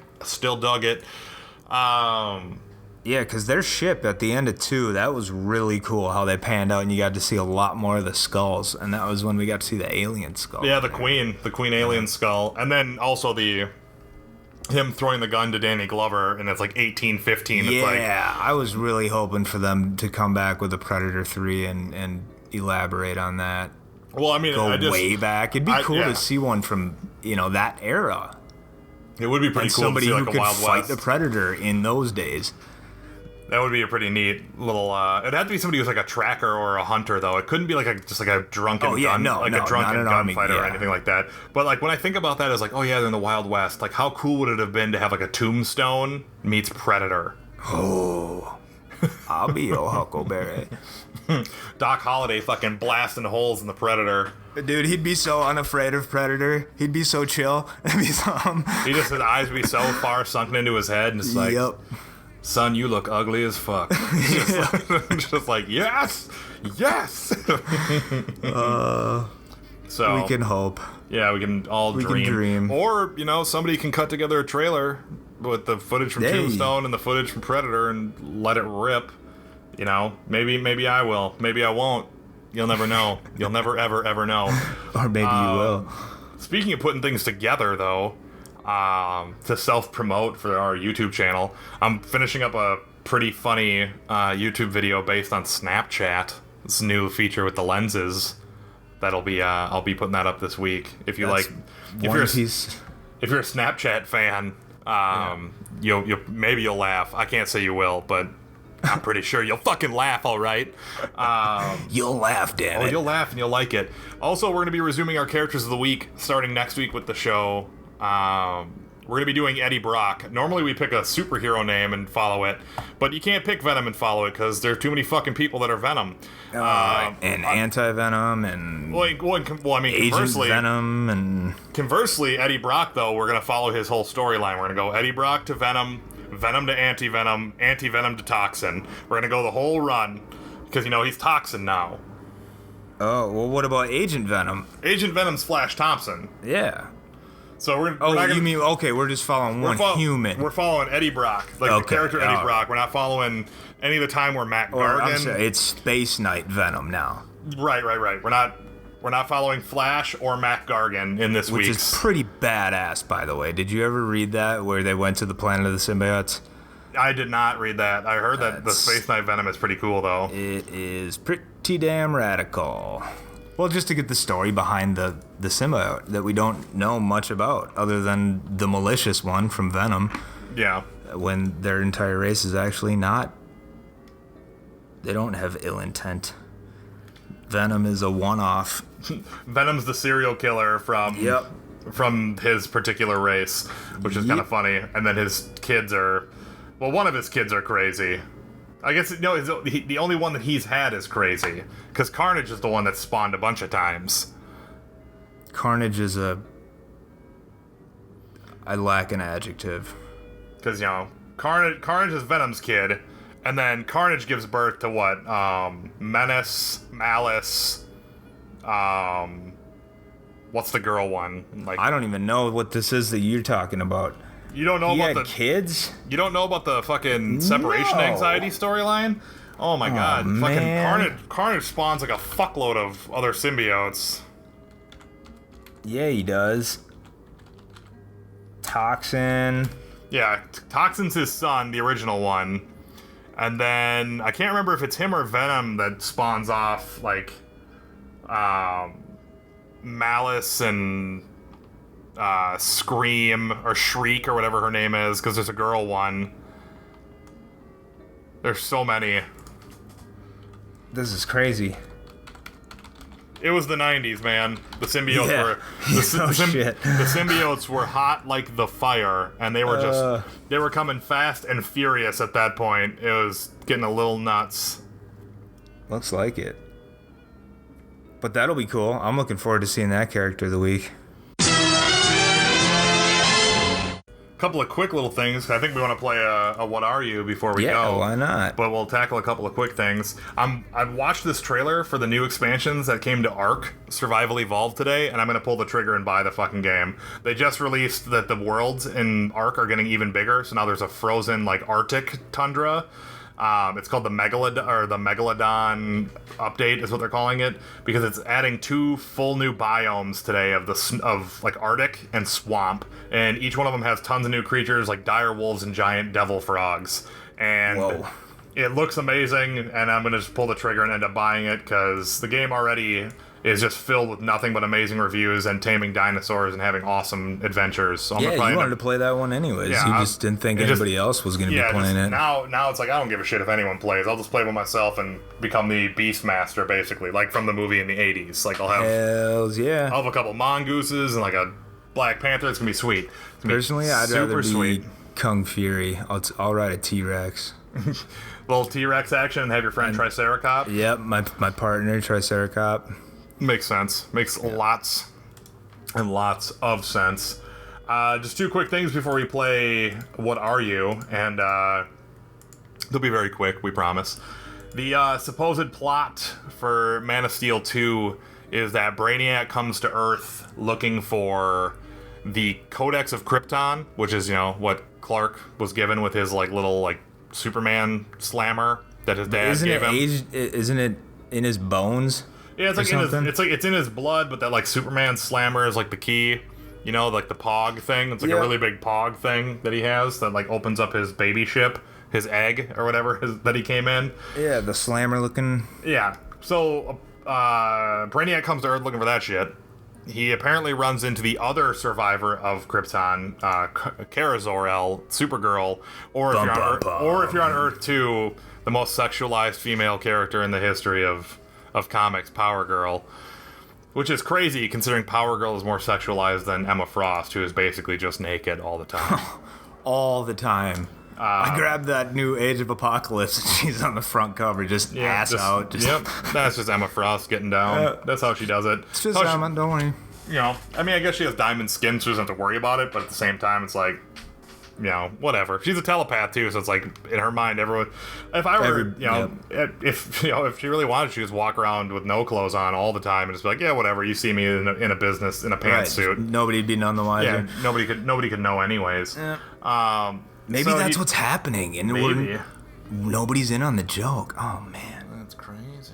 Yeah, because their ship at the end of 2, that was really cool how they panned out, and you got to see a lot more of the skulls, and that was when we got to see the alien skull. Yeah, the queen alien skull, and then also him throwing the gun to Danny Glover, and it's like 1815. Yeah, I was really hoping for them to come back with a Predator 3 and elaborate on that. Well, I mean, go way back. It'd be cool to see one from that era. It would be pretty cool somebody to see who like could a Wild fight West. the Predator in those days. That would be a pretty neat little. It'd have to be somebody who's like a tracker or a hunter, though. It couldn't be just a drunken gunfighter or anything like that. But like when I think about that, it's like, oh yeah, they're in the Wild West. Like, how cool would it have been to have like a Tombstone meets Predator? Oh, I'll be your Huckleberry. Doc Holliday fucking blasting holes in the Predator. Dude, he'd be so unafraid of Predator. He'd be so chill. His eyes would be so far sunken into his head, and it's like, yep. Son, you look ugly as fuck. Just like, yes! So we can hope. Yeah, we can all dream. Or, somebody can cut together a trailer with the footage from Tombstone and the footage from Predator and let it rip. Maybe I will. Maybe I won't. You'll never know. You'll never, ever, ever know. Or maybe you will. Speaking of putting things together, though, to self-promote for our YouTube channel. I'm finishing up a pretty funny YouTube video based on Snapchat. This new feature with the lenses. That'll be I'll be putting that up this week. If you That's like, if you're a Snapchat fan, you'll laugh. I can't say you will, but I'm pretty sure you'll fucking laugh, all right. You'll laugh, damn it. You'll laugh and you'll like it. Also, we're going to be resuming our characters of the week starting next week with the show. We're going to be doing Eddie Brock. Normally we pick a superhero name and follow it, but you can't pick Venom and follow it because there are too many fucking people that are Venom. And anti-Venom and Agent Venom and... Conversely, Eddie Brock, though, we're going to follow his whole storyline. We're going to go Eddie Brock to Venom, Venom to Anti-Venom, Anti-Venom to Toxin. We're going to go the whole run because, he's Toxin now. Oh, well, what about Agent Venom? Agent Venom's Flash Thompson. Yeah. So we're we're just following human. We're following Eddie Brock, the character Eddie Brock. We're not following any of the time where Matt Gargan. I'm sorry, it's Space Knight Venom now. Right. We're not following Flash or Matt Gargan in this week. Which is pretty badass, by the way. Did you ever read that where they went to the planet of the symbiotes? I did not read that. I heard that the Space Knight Venom is pretty cool, though. It is pretty damn radical. Well, just to get the story behind the symbiote that we don't know much about, other than the malicious one from Venom. Yeah. When their entire race is actually not. They don't have ill intent. Venom is a one-off. Venom's the serial killer from his particular race, which is kind of funny. And then his kids are... Well, one of his kids are crazy. I guess, the only one that he's had is crazy. Because Carnage is the one that spawned a bunch of times. Carnage is I lack an adjective. Because, Carnage is Venom's kid. And then Carnage gives birth to what? Menace, Malice, what's the girl one? I don't even know what this is that you're talking about. You don't know about the kids? You don't know about the fucking separation anxiety storyline? Oh my god. Fucking Carnage spawns like a fuckload of other symbiotes. Yeah, he does. Toxin. Yeah, Toxin's his son, the original one. And then I can't remember if it's him or Venom that spawns off Malice and Scream or Shriek or whatever her name is, because there's a girl one. There's so many. This is crazy. It was the 90s, man. The symbiotes were the symbiotes were hot like the fire, and they were they were coming fast and furious at that point. It was getting a little nuts. Looks like it. But that'll be cool. I'm looking forward to seeing that character of the week. Couple of quick little things. I think we want to play a What Are You before we go. Yeah, why not? But we'll tackle a couple of quick things. I've watched this trailer for the new expansions that came to Ark Survival Evolved today, and I'm going to pull the trigger and buy the fucking game. They just released that the worlds in Ark are getting even bigger, so now there's a frozen, Arctic tundra. It's called the Megalodon update is what they're calling it, because it's adding 2 full new biomes today of Arctic and swamp, and each one of them has tons of new creatures like dire wolves and giant devil frogs. And it looks amazing, and I'm gonna just pull the trigger and end up buying it because the game already is just filled with nothing but amazing reviews and taming dinosaurs and having awesome adventures. So you wanted to play that one anyways. Yeah, you just didn't think anybody else was going to be playing it. Now it's like I don't give a shit if anyone plays. I'll just play by myself and become the Beastmaster, basically, like from the movie in the 80s. I'll have a couple mongooses and a Black Panther. It's going to be sweet. Personally, I'd rather be Kung Fury. I'll ride a T-Rex. Little T-Rex action and have your friend Triceracop. Yep, my partner Triceracop. Makes sense. Makes lots and lots of sense. Just 2 quick things before we play What Are You? And they'll be very quick, we promise. The supposed plot for Man of Steel 2 is that Brainiac comes to Earth looking for the Codex of Krypton, which is, what Clark was given with his little Superman slammer that his dad gave him. Isn't it in his bones? Yeah, it's in his blood, but that Superman slammer is the key. You know, like the Pog thing. It's like a really big Pog thing that he has that like opens up his baby ship, his egg or whatever that he came in. Yeah, the slammer looking. Yeah. So Brainiac comes to Earth looking for that shit. He apparently runs into the other survivor of Krypton, Kara Zor-El, Supergirl, or if you're on Earth 2, the most sexualized female character in the history of comics, Power Girl. Which is crazy, considering Power Girl is more sexualized than Emma Frost, who is basically just naked all the time. All the time. I grabbed that new Age of Apocalypse, and she's on the front cover, ass out. Yep, that's just Emma Frost getting down. That's how she does it. It's just Emma, don't worry. You know, I mean, I guess she has diamond skin, so she doesn't have to worry about it, but at the same time, it's like, you know, whatever. She's a telepath, too, so it's like, in her mind, everyone... If she really wanted, she would just walk around with no clothes on all the time and just be like, yeah, whatever, you see me in a pantsuit. Nobody'd be none the wiser. Yeah, nobody could know anyways. Yeah. Maybe so that's what's happening, and nobody's in on the joke. Oh, man. That's crazy.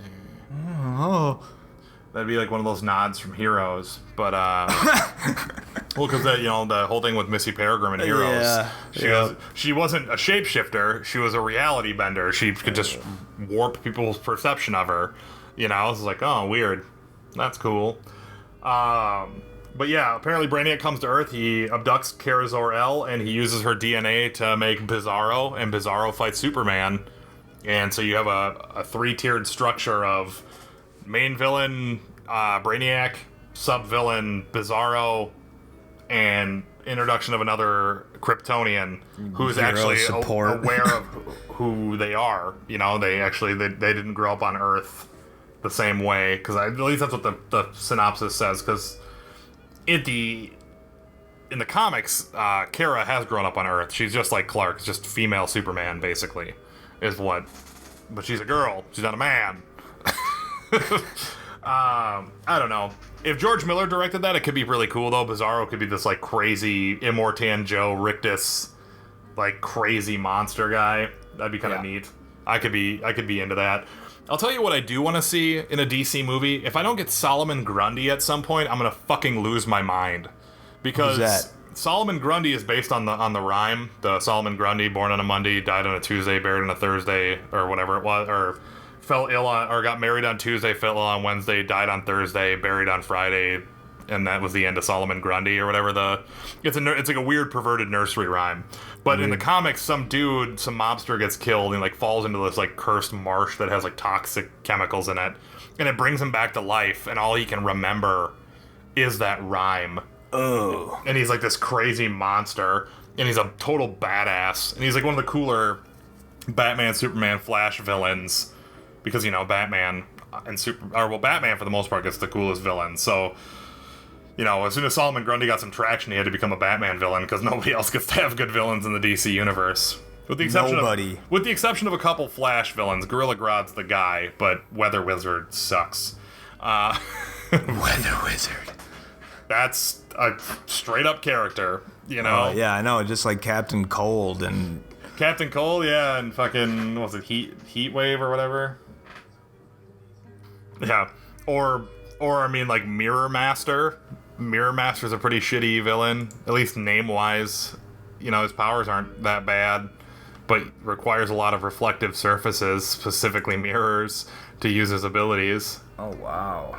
Oh. That'd be like one of those nods from Heroes, but well, because the whole thing with Missy Peregrine in Heroes, she wasn't a shapeshifter; she was a reality bender. She could just warp people's perception of her. You know, it's like, oh, weird. That's cool. But yeah, apparently Brainiac comes to Earth. He abducts Kara Zor-El, and he uses her DNA to make Bizarro, and Bizarro fights Superman. And so you have a three-tiered structure of main villain, Brainiac, sub-villain, Bizarro, and introduction of another Kryptonian who's actually aware of who they are. You know, they didn't grow up on Earth the same way, because at least that's what the synopsis says, because in the comics, Kara has grown up on Earth. She's just like Clark, just female Superman, basically, is what. But she's a girl. She's not a man. I don't know. If George Miller directed that, it could be really cool, though. Bizarro could be this, like, crazy Immortan Joe Rictus, like, crazy monster guy. That'd be kind of neat. I could be into that. I'll tell you what I do want to see in a DC movie. If I don't get Solomon Grundy at some point, I'm gonna fucking lose my mind. Because Who's that? Solomon Grundy is based on the rhyme. The Solomon Grundy, born on a Monday, died on a Tuesday, buried on a Thursday, or whatever it was, or fell ill on, or got married on Tuesday, fell ill on Wednesday, died on Thursday, buried on Friday, and that was the end of Solomon Grundy, or whatever. It's like a weird perverted nursery rhyme. But in the comics, some mobster gets killed and like falls into this like cursed marsh that has like toxic chemicals in it, and it brings him back to life, and all he can remember is that rhyme. Oh. And he's like this crazy monster, and he's a total badass, and he's like one of the cooler Batman, Superman, Flash villains. Because, Batman and Batman for the most part gets the coolest villain. So, as soon as Solomon Grundy got some traction, he had to become a Batman villain because nobody else gets to have good villains in the DC universe. With the exception of a couple Flash villains. Gorilla Grodd's the guy, but Weather Wizard sucks. Weather Wizard. That's a straight up character, yeah, I know, just like Captain Cold and fucking, what was it, Heat Wave or whatever? Yeah, or I mean, like Mirror Master. Mirror Master's a pretty shitty villain, at least name-wise. His powers aren't that bad, but requires a lot of reflective surfaces, specifically mirrors, to use his abilities. Oh, wow.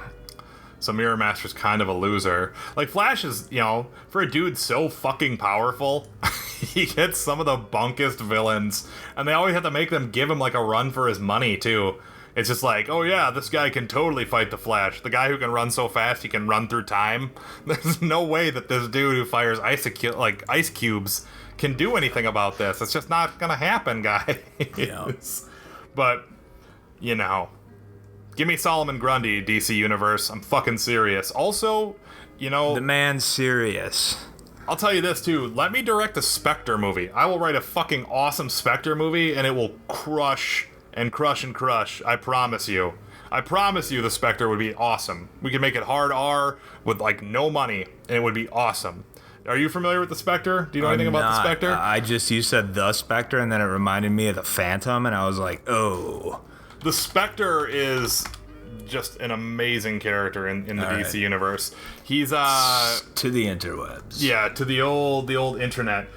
So Mirror Master's kind of a loser. Like, Flash is, for a dude so fucking powerful, he gets some of the bunkest villains, and they always have to make them give him, like, a run for his money, too. It's just like, oh yeah, this guy can totally fight the Flash. The guy who can run so fast he can run through time. There's no way that this dude who fires ice cubes can do anything about this. It's just not gonna happen, guys. Yeah. But, give me Solomon Grundy, DC Universe. I'm fucking serious. Also, the man's serious. I'll tell you this, too. Let me direct a Spectre movie. I will write a fucking awesome Spectre movie, and it will crush and crush and crush. I promise you. I promise you the Spectre would be awesome. We could make it hard R with, like, no money, and it would be awesome. Are you familiar with the Spectre? Do you know anything about the Spectre? You said the Spectre, and then it reminded me of the Phantom, and I was like, oh. The Spectre is just an amazing character in the All DC right. universe. He's To the interwebs. yeah, to the old internet.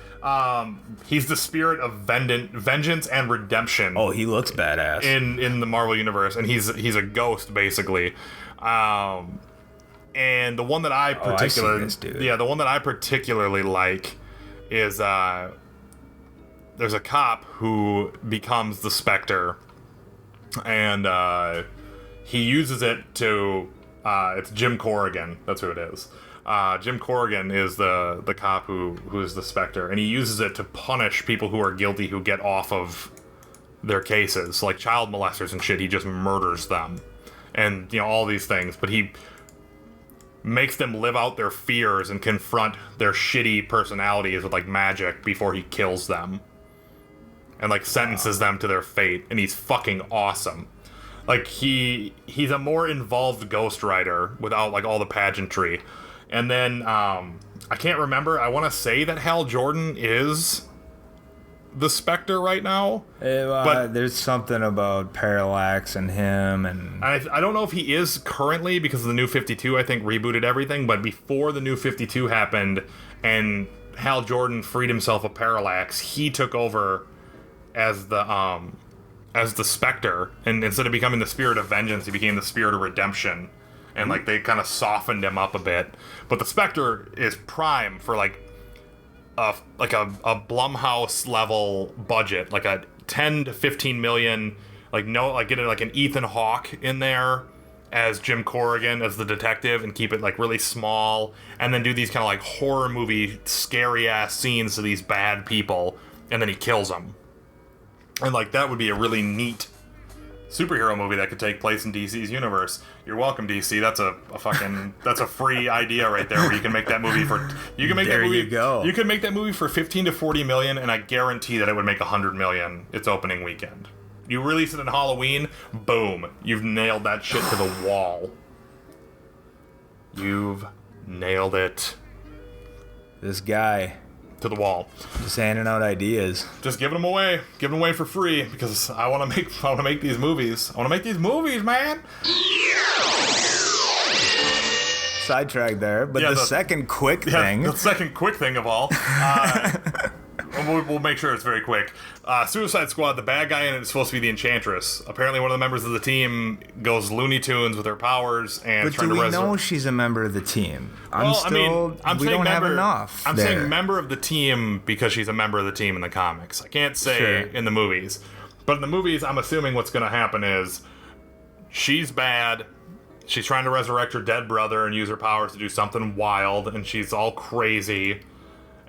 He's the spirit of vengeance and redemption. Oh, he looks badass. in the Marvel universe, and he's a ghost basically. And the one that I the one that I particularly like is there's a cop who becomes the Spectre, and he uses it to it's Jim Corrigan. That's who it is. Jim Corrigan is the cop who is the Spectre, and he uses it to punish people who are guilty who get off of their cases, like child molesters and shit. He just murders them, and all these things. But he makes them live out their fears and confront their shitty personalities with like magic before he kills them, and like sentences them to their fate. And he's fucking awesome. Like he's a more involved Ghost Rider without like all the pageantry. And then, I can't remember. I want to say that Hal Jordan is the Spectre right now. But there's something about Parallax and him, and I don't know if he is currently, because the New 52, I think, rebooted everything. But before the New 52 happened and Hal Jordan freed himself of Parallax, he took over as the Spectre. And instead of becoming the Spirit of Vengeance, he became the Spirit of Redemption. And like they kind of softened him up a bit, but the Spectre is prime for like a Blumhouse level budget, like a 10 to 15 million, getting like an Ethan Hawke in there as Jim Corrigan as the detective, and keep it like really small, and then do these kind of like horror movie scary ass scenes to these bad people, and then he kills them, and like that would be a really neat superhero movie that could take place in DC's universe. You're welcome, DC. That's that's a free idea right there, where you can make that movie for you can make there that movie you go. You can make that movie for 15 to 40 million, and I guarantee that it would make 100 million its opening weekend. You release it in Halloween, boom, you've nailed that shit to the wall. You've nailed it this guy to the wall. just handing out ideas. Just giving them away for free, because I want to make these movies. I want to make these movies, man. Sidetrack there, but Yeah, the second quick thing. The second quick thing of all. We'll make sure it's very quick. Suicide Squad, the bad guy in it is supposed to be the Enchantress. Apparently one of the members of the team goes Looney Tunes with her powers and But trying do to we know she's a member of the team? I'm we saying don't have member, enough. I'm there. saying member of the team because she's a member of the team in the comics. I can't say Sure. in the movies. But in the movies, I'm assuming what's going to happen is she's bad. She's trying to resurrect her dead brother and use her powers to do something wild, and she's all crazy.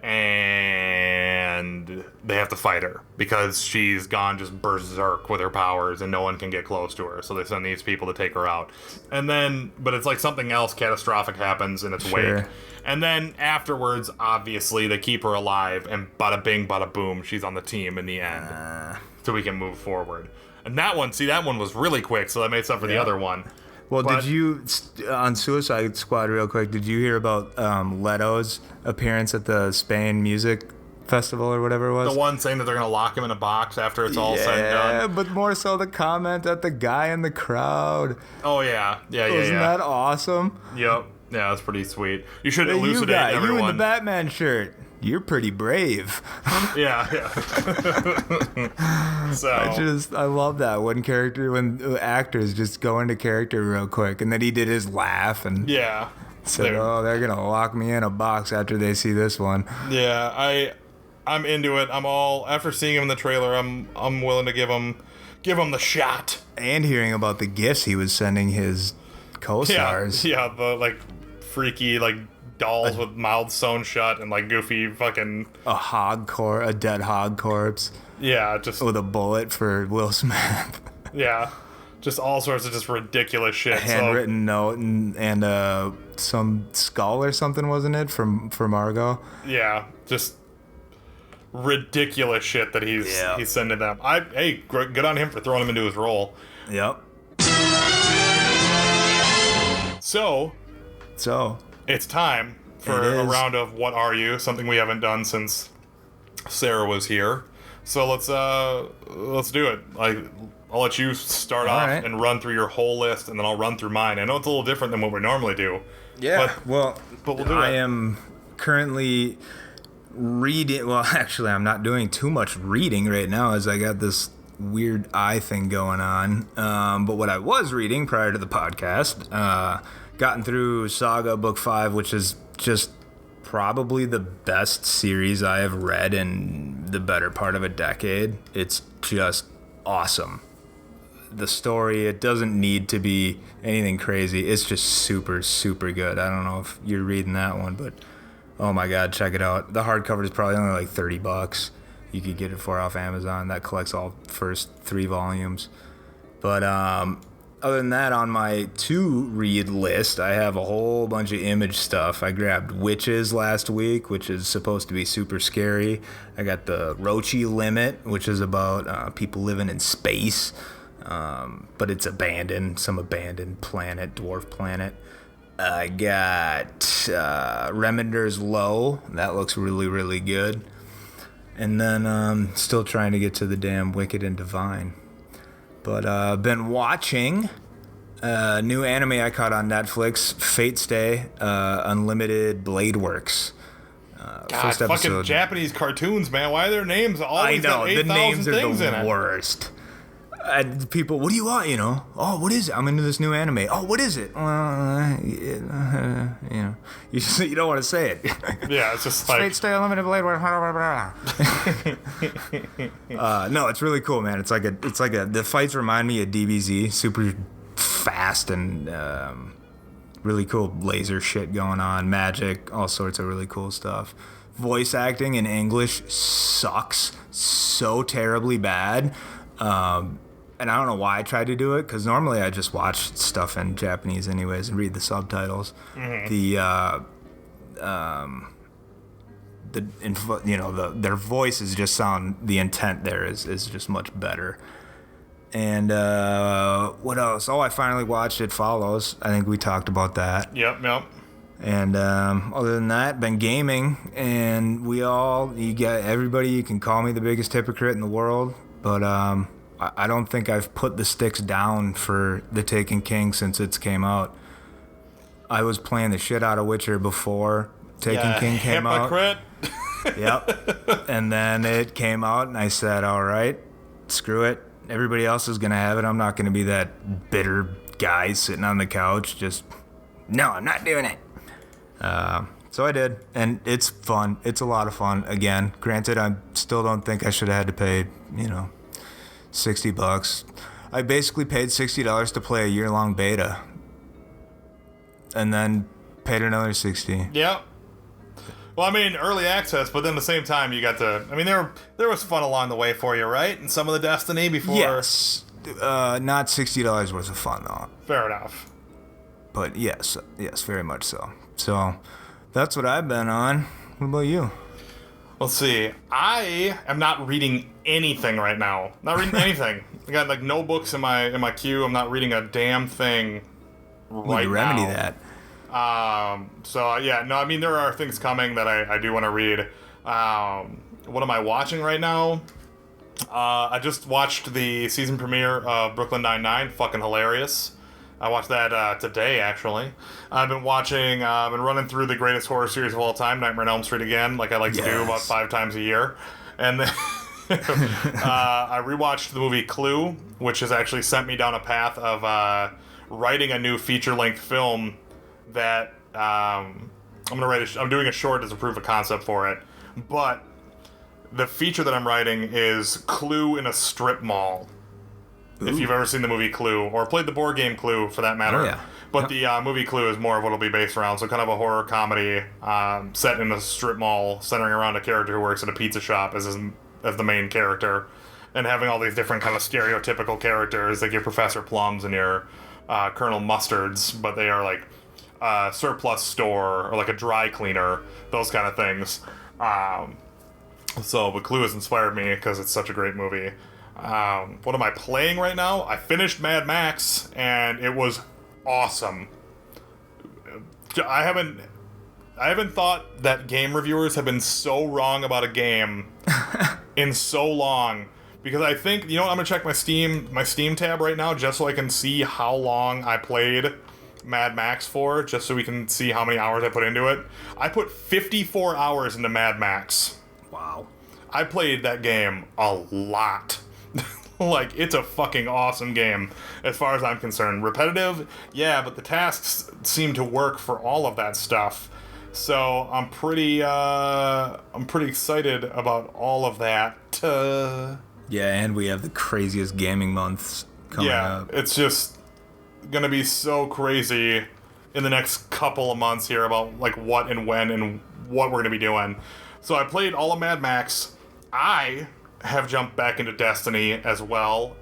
And they have to fight her because she's gone just berserk with her powers, and no one can get close to her. So they send these people to take her out. And then, but it's like something else catastrophic happens in its wake. And then afterwards, obviously, they keep her alive, and bada bing, bada boom, she's on the team in the end. So we can move forward. And that one was really quick, so that makes up for the other one. Well, But- did you, on Suicide Squad real quick, did you hear about Leto's appearance at the Spain Music Festival or whatever it was? The one saying that they're going to lock him in a box after it's all said and Yeah, done. but more so the comment at the guy in the crowd. Oh, yeah. Wasn't that awesome? Yep. Yeah, that's pretty sweet. You should Hey, elucidate you guy, everyone. you in the Batman shirt. You're pretty brave. Yeah. So I love that when actors just go into character real quick, and then he did his laugh and yeah. said, "Oh, they're gonna lock me in a box after they see this one." Yeah, I'm into it. I'm all after seeing him in the trailer. I'm willing to give him the shot. And hearing about the gifts he was sending his co-stars. Yeah, the like freaky like dolls with mouths sewn shut and like goofy fucking a dead hog corpse. Yeah, just with a bullet for Will Smith. Yeah, just all sorts of just ridiculous shit. A handwritten note and some skull or something, wasn't it, for Margot? Yeah, just ridiculous shit that he's sending them. Good on him for throwing him into his role. Yep. So it's time for a round of What Are You? Something we haven't done since Sarah was here. So let's do it. Like, I'll let you start off and run through your whole list, and then I'll run through mine. I know it's a little different than what we normally do. Yeah. But we'll do it. I am currently reading. Well, actually, I'm not doing too much reading right now, as I got this weird eye thing going on. But what I was reading prior to the podcast, gotten through Saga Book 5, which is just probably the best series I have read in the better part of a decade. It's just awesome. The story, it doesn't need to be anything crazy. It's just super, super good. I don't know if you're reading that one, but oh my God, check it out. The hardcover is probably only like $30. You could get it for off Amazon. That collects all first 3 volumes. But other than that, on my to-read list, I have a whole bunch of Image stuff. I grabbed Witches last week, which is supposed to be super scary. I got the Rochi Limit, which is about people living in space, but it's abandoned, some abandoned planet, dwarf planet. I got Remender's Low. That looks really, really good. And then still trying to get to the damn Wicked and Divine. But I've been watching a new anime I caught on Netflix, Fate Stay, Unlimited Blade Works. God, First fucking episode. Japanese cartoons, man. Why are their names always I know, got the 8,000 names are things in the it? worst. And people, what do you want, Oh, what is it? I'm into this new anime. Oh, what is it? You don't want to say it. Yeah, it's just like... Fate Stay Unlimited Blade Works. No, it's really cool, man. It's like the fights remind me of DBZ, super fast and really cool laser shit going on, magic, all sorts of really cool stuff. Voice acting in English sucks so terribly bad. And I don't know why I tried to do it, because normally I just watch stuff in Japanese anyways and read the subtitles. Mm-hmm. Their voices just sound, the intent there is just much better. And what else? Oh, I finally watched It Follows. I think we talked about that. Yep. And other than that, been gaming, and everybody, you can call me the biggest hypocrite in the world, but I don't think I've put the sticks down for The Taken King since it's came out. I was playing the shit out of Witcher before Taken King came hypocrite. out. Yep. And then it came out, and I said, all right, screw it. Everybody else is going to have it. I'm not going to be that bitter guy sitting on the couch no, I'm not doing it. So I did, and it's fun. It's a lot of fun. Again, granted, I still don't think I should have had to pay, $60. I basically paid $60 to play a year-long beta, and then paid another $60. Yep. Well, I mean, early access, but then at the same time, you got to... I mean, there was fun along the way for you, right? And some of the Destiny before... Yes. Not $60 worth of fun, though. Fair enough. But yes, very much so. So, that's what I've been on. What about you? Let's see. I am not reading anything right now. Not reading anything. I got like no books in my queue. I'm not reading a damn thing right now. Remedy that. I mean, there are things coming that I do want to read. What am I watching right now? I just watched the season premiere of Brooklyn Nine-Nine. Fucking hilarious. I watched that today, actually. I've been running through the greatest horror series of all time, Nightmare on Elm Street again, like I like to do about 5 times a year. And then I rewatched the movie Clue, which has actually sent me down a path of writing a new feature-length film that I'm doing a short as a proof of concept for it. But the feature that I'm writing is Clue in a strip mall. Ooh. If you've ever seen the movie Clue, or played the board game Clue, for that matter. Oh, yeah. But the movie Clue is more of what it'll be based around, so kind of a horror comedy set in a strip mall, centering around a character who works at a pizza shop as the main character, and having all these different kind of stereotypical characters, like your Professor Plums and your Colonel Mustards, but they are like a surplus store, or like a dry cleaner, those kind of things. But Clue has inspired me, because it's such a great movie. What am I playing right now? I finished Mad Max, and it was awesome. I haven't thought that game reviewers have been so wrong about a game in so long. Because I think, I'm going to check my Steam tab right now just so I can see how long I played Mad Max for, just so we can see how many hours I put into it. I put 54 hours into Mad Max. Wow. I played that game a lot. Like, it's a fucking awesome game, as far as I'm concerned. Repetitive, yeah, but the tasks seem to work for all of that stuff. So I'm pretty excited about all of that. Yeah, and we have the craziest gaming months coming up. Yeah, it's just gonna be so crazy in the next couple of months here about like what and when and what we're gonna be doing. So I played all of Mad Max. I have jumped back into Destiny as well.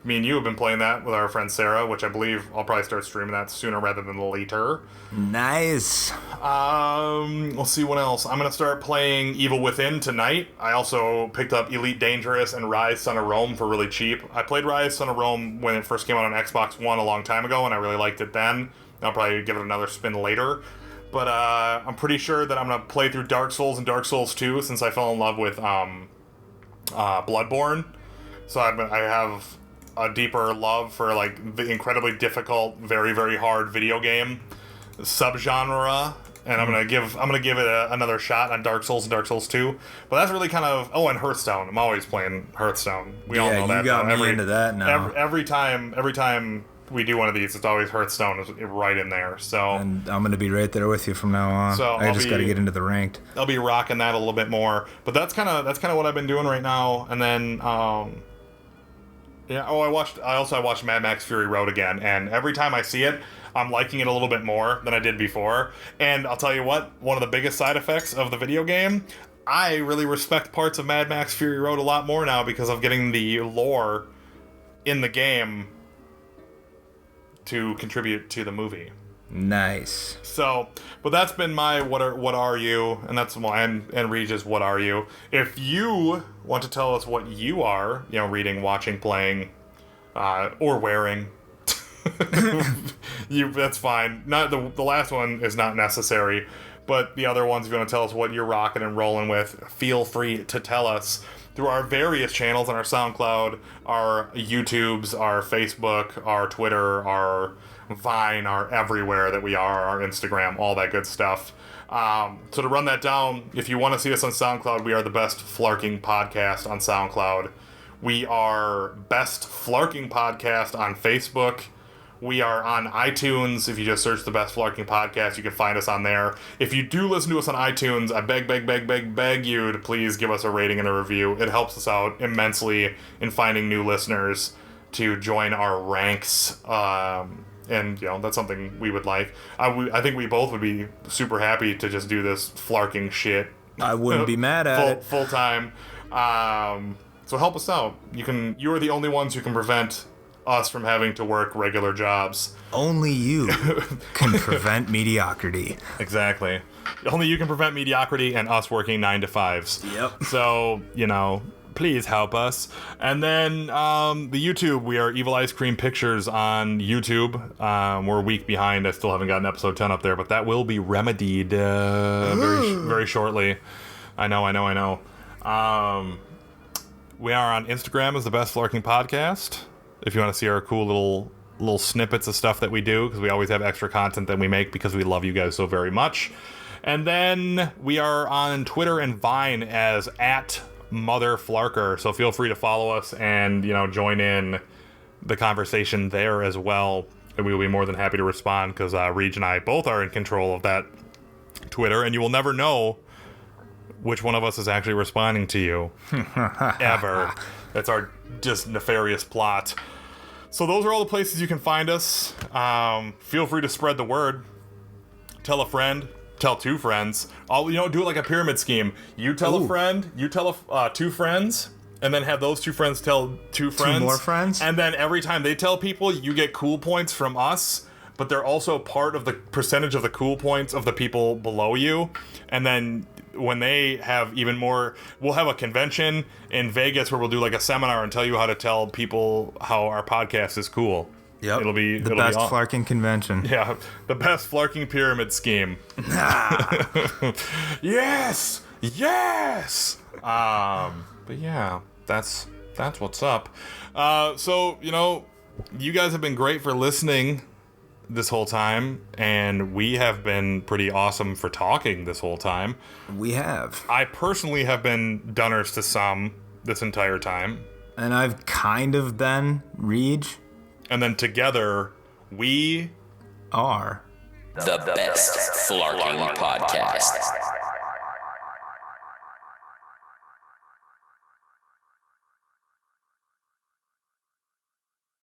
Me and you have been playing that with our friend Sarah, which I believe I'll probably start streaming that sooner rather than later. Nice. We'll see what else. I'm going to start playing Evil Within tonight. I also picked up Elite Dangerous and Rise Son of Rome for really cheap. I played Rise Son of Rome when it first came out on Xbox One a long time ago, and I really liked it then. I'll probably give it another spin later. But I'm pretty sure that I'm going to play through Dark Souls and Dark Souls 2 since I fell in love with Bloodborne. So I have a deeper love for like the incredibly difficult, very, very hard video game subgenre, and I'm gonna give it another shot on Dark Souls and Dark Souls 2. But that's really kind of and Hearthstone. I'm always playing Hearthstone. We all know that. Yeah, you got me into that now. Every time we do one of these, it's always Hearthstone is right in there. So and I'm gonna be right there with you from now on. So I just got to get into the ranked. I'll be rocking that a little bit more. But that's kind of what I've been doing right now. And then I watched Mad Max Fury Road again, and every time I see it, I'm liking it a little bit more than I did before. And I'll tell you what, one of the biggest side effects of the video game, I really respect parts of Mad Max Fury Road a lot more now because of getting the lore in the game to contribute to the movie. Nice. So, but that's been my what are you, and that's my and Regis, what are you? If you want to tell us what you are, reading, watching, playing, or wearing, that's fine. Not the last one is not necessary, but the other ones, if you want to tell us what you're rocking and rolling with, feel free to tell us through our various channels on our SoundCloud, our YouTubes, our Facebook, our Twitter, our Vine, our everywhere that we are, our Instagram, all that good stuff. So to run that down, if you want to see us on SoundCloud, we are the Best Flarking Podcast on SoundCloud. We are Best Flarking Podcast on Facebook. We are on iTunes. If you just search the Best Flarking Podcast, you can find us on there. If you do listen to us on iTunes, I beg you to please give us a rating and a review. It helps us out immensely in finding new listeners to join our ranks. And, that's something we would like. I think we both would be super happy to just do this flarking shit. I wouldn't be mad at it. Full time. So help us out. You are the only ones who can prevent us from having to work regular jobs. Only you can prevent mediocrity. Exactly. Only you can prevent mediocrity and us working 9 to 5s. Yep. So, please help us. And then the YouTube, we are Evil Ice Cream Pictures on YouTube. We're a week behind. I still haven't gotten episode 10 up there, but that will be remedied very, very shortly. I know. We are on Instagram as the Best Flarking Podcast. If you want to see our cool little snippets of stuff that we do, because we always have extra content that we make because we love you guys so very much. And then we are on Twitter and Vine as @MotherFlarker, so feel free to follow us and join in the conversation there as well, and we will be more than happy to respond because Reg and I both are in control of that Twitter, and you will never know which one of us is actually responding to you ever. That's our just nefarious plot. So those are all the places you can find us. Feel free to spread the word. Tell a friend. Tell 2 friends. Do it like a pyramid scheme. You tell a friend, you tell 2 friends, and then have those 2 friends tell 2 friends. 2 more friends? And then every time they tell people, you get cool points from us, but they're also part of the percentage of the cool points of the people below you. And then when they have even more, we'll have a convention in Vegas where we'll do like a seminar and tell you how to tell people how our podcast is cool. Yep. It'll be the best flarking convention. Yeah, the best flarking pyramid scheme. Yes. But yeah, that's what's up. So, you guys have been great for listening this whole time, and we have been pretty awesome for talking this whole time. We have. I personally have been dunners to some this entire time. And I've kind of been Reed. And then together, we are the best Flarking podcast.